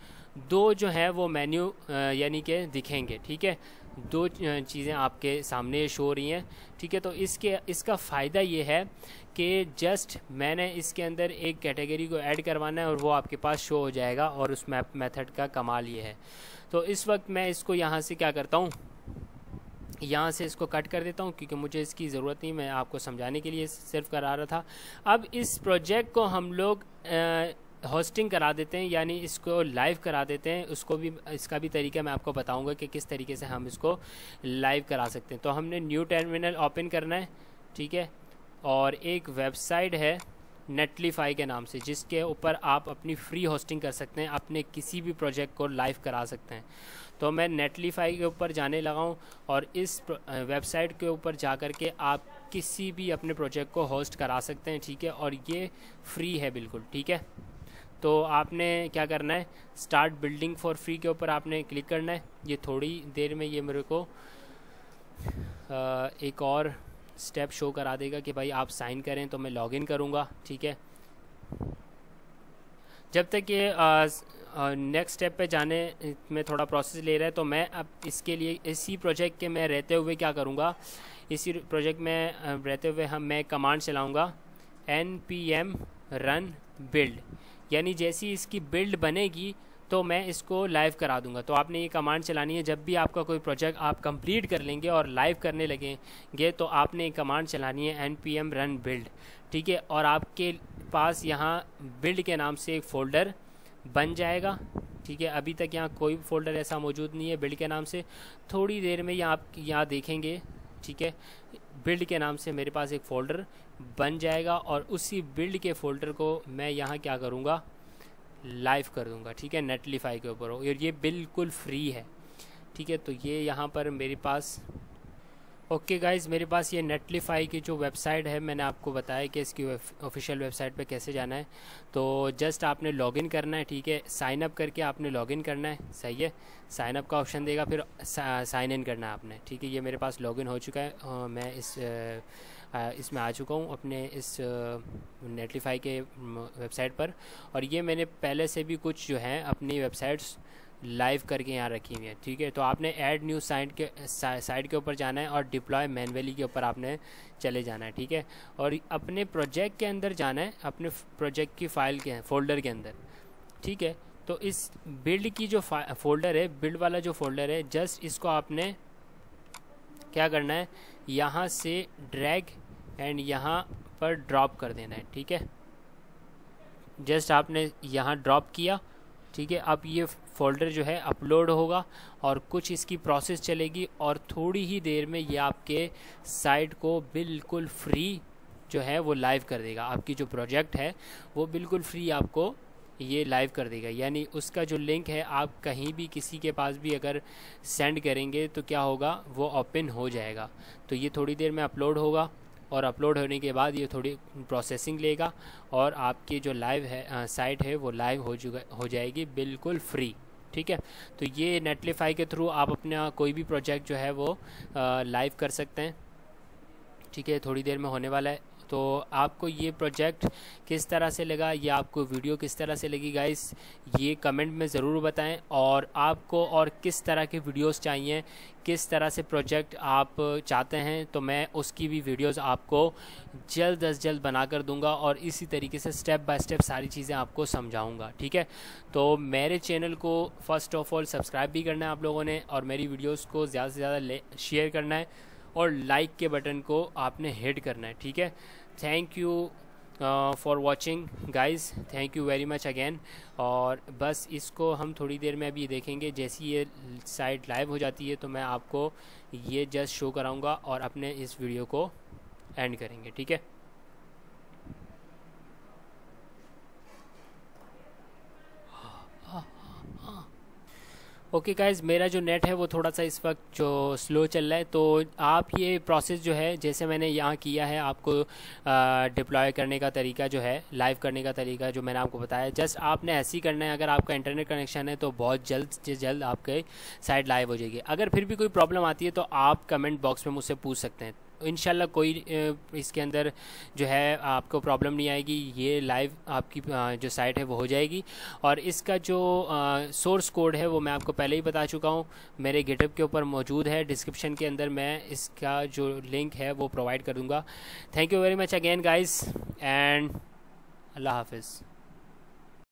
[SPEAKER 1] दो जो है वो मेन्यू यानी कि दिखेंगे। ठीक है, दो चीज़ें आपके सामने शो हो रही हैं। ठीक है, तो इसका फ़ायदा ये है कि जस्ट मैंने इसके अंदर एक कैटेगरी को ऐड करवाना है और वो आपके पास शो हो जाएगा। और उस मैप मेथड का कमाल ये है। तो इस वक्त मैं इसको यहाँ से क्या करता हूँ, यहाँ से इसको कट कर देता हूँ क्योंकि मुझे इसकी ज़रूरत नहीं, मैं आपको समझाने के लिए सिर्फ करा रहा था। अब इस प्रोजेक्ट को हम लोग होस्टिंग करा देते हैं, यानी इसको लाइव करा देते हैं। उसको भी, इसका भी तरीका मैं आपको बताऊंगा कि किस तरीके से हम इसको लाइव करा सकते हैं। तो हमने न्यू टर्मिनल ओपन करना है, ठीक है, और एक वेबसाइट है नेटलीफाई के नाम से, जिसके ऊपर आप अपनी फ्री होस्टिंग कर सकते हैं, अपने किसी भी प्रोजेक्ट को लाइव करा सकते हैं। तो मैं नेटलीफाई के ऊपर जाने लगा हूँ और इस वेबसाइट के ऊपर जा कर के आप किसी भी अपने प्रोजेक्ट को होस्ट करा सकते हैं। ठीक है, और ये फ्री है बिल्कुल। ठीक है, तो आपने क्या करना है, स्टार्ट बिल्डिंग फॉर फ्री के ऊपर आपने क्लिक करना है। ये थोड़ी देर में ये मेरे को एक और स्टेप शो करा देगा कि भाई आप साइन करें, तो मैं लॉगिन करूँगा। ठीक है, जब तक ये नेक्स्ट स्टेप पे जाने में थोड़ा प्रोसेस ले रहा है, तो मैं अब इसके लिए इसी प्रोजेक्ट के मैं रहते हुए क्या करूँगा, इसी प्रोजेक्ट में रहते हुए मैं कमांड चलाऊँगा npm run build, यानी जैसी इसकी बिल्ड बनेगी तो मैं इसको लाइव करा दूंगा। तो आपने ये कमांड चलानी है जब भी आपका कोई प्रोजेक्ट आप कंप्लीट कर लेंगे और लाइव करने लगेंगे, तो आपने ये कमांड चलानी है npm run build। ठीक है, और आपके पास यहाँ बिल्ड के नाम से एक फ़ोल्डर बन जाएगा। ठीक है, अभी तक यहाँ कोई फ़ोल्डर ऐसा मौजूद नहीं है बिल्ड के नाम से, थोड़ी देर में आप यहाँ देखेंगे। ठीक है, बिल्ड के नाम से मेरे पास एक फ़ोल्डर बन जाएगा और उसी बिल्ड के फ़ोल्डर को मैं यहाँ क्या करूँगा, लाइव कर दूँगा। ठीक है, नेटलीफाई के ऊपर, और ये बिल्कुल फ्री है। ठीक है, तो ये यहाँ पर मेरे पास, ओके गाइज, मेरे पास ये नेटलीफाई की जो वेबसाइट है, मैंने आपको बताया कि इसकी ऑफिशियल वेबसाइट पे कैसे जाना है। तो जस्ट आपने लॉगिन करना है। ठीक है, साइन अप करके आपने लॉगिन करना है। सही है, साइन अप का ऑप्शन देगा, फिर साइन इन करना है आपने। ठीक है, ये मेरे पास लॉगिन हो चुका है, मैं इसमें आ चुका हूँ अपने इस नेटलीफाई के वेबसाइट पर। और ये मैंने पहले से भी कुछ जो है अपनी वेबसाइट्स लाइव करके यहाँ रखी हुई है। ठीक है, तो आपने ऐड न्यू साइट के ऊपर जाना है और डिप्लॉय मैनुअली के ऊपर आपने चले जाना है। ठीक है, और अपने प्रोजेक्ट के अंदर जाना है, अपने प्रोजेक्ट की फाइल के फोल्डर के अंदर। ठीक है, तो इस बिल्ड की जो फोल्डर है, बिल्ड वाला जो फोल्डर है, जस्ट इसको आपने क्या करना है, यहाँ से ड्रैग एंड यहाँ पर ड्रॉप कर देना है। ठीक है, जस्ट आपने यहाँ ड्रॉप किया। ठीक है, अब ये फ़ोल्डर जो है अपलोड होगा और कुछ इसकी प्रोसेस चलेगी और थोड़ी ही देर में ये आपके साइट को बिल्कुल फ्री जो है वो लाइव कर देगा। आपकी जो प्रोजेक्ट है वो बिल्कुल फ्री आपको ये लाइव कर देगा, यानी उसका जो लिंक है आप कहीं भी किसी के पास भी अगर सेंड करेंगे तो क्या होगा, वो ओपन हो जाएगा। तो ये थोड़ी देर में अपलोड होगा और अपलोड होने के बाद ये थोड़ी प्रोसेसिंग लेगा और आपकी जो लाइव है साइट है वो लाइव हो जाएगी बिल्कुल फ्री। ठीक है। तो ये नेटलिफाई के थ्रू आप अपना कोई भी प्रोजेक्ट जो है वो लाइव कर सकते हैं, ठीक है। थोड़ी देर में होने वाला है। तो आपको ये प्रोजेक्ट किस तरह से लगा या आपको वीडियो किस तरह से लगी गाइस, ये कमेंट में ज़रूर बताएं। और आपको और किस तरह के वीडियोस चाहिए, किस तरह से प्रोजेक्ट आप चाहते हैं, तो मैं उसकी भी वीडियोस आपको जल्द अज जल्द बना कर दूंगा और इसी तरीके से स्टेप बाय स्टेप सारी चीज़ें आपको समझाऊंगा, ठीक है। तो मेरे चैनल को फ़र्स्ट ऑफ ऑल सब्सक्राइब भी करना है आप लोगों ने, और मेरी वीडियोज़ को ज़्यादा से ज़्यादा शेयर करना है और लाइक के बटन को आपने हिट करना है, ठीक है। Thank you for watching guys, thank you very much again. और बस इसको हम थोड़ी देर में अभी देखेंगे, जैसी ये साइट लाइव हो जाती है तो मैं आपको ये जस्ट शो कराऊंगा और अपने इस वीडियो को एंड करेंगे, ठीक है। ओके गाइज़, मेरा जो नेट है वो थोड़ा सा इस वक्त जो स्लो चल रहा है, तो आप ये प्रोसेस जो है जैसे मैंने यहाँ किया है, आपको डिप्लॉय करने का तरीका जो है, लाइव करने का तरीका जो मैंने आपको बताया, जस्ट आपने ऐसे ही करना है। अगर आपका इंटरनेट कनेक्शन है तो बहुत जल्द से जल्द आपके साइट लाइव हो जाएगी। अगर फिर भी कोई प्रॉब्लम आती है तो आप कमेंट बॉक्स में मुझसे पूछ सकते हैं, इंशाल्लाह कोई इसके अंदर जो है आपको प्रॉब्लम नहीं आएगी। ये लाइव आपकी जो साइट है वो हो जाएगी। और इसका जो सोर्स कोड है वो मैं आपको पहले ही बता चुका हूँ, मेरे गिटहब के ऊपर मौजूद है। डिस्क्रिप्शन के अंदर मैं इसका जो लिंक है वो प्रोवाइड कर दूँगा। Thank you very much again guys, and अल्लाह हाफिज़।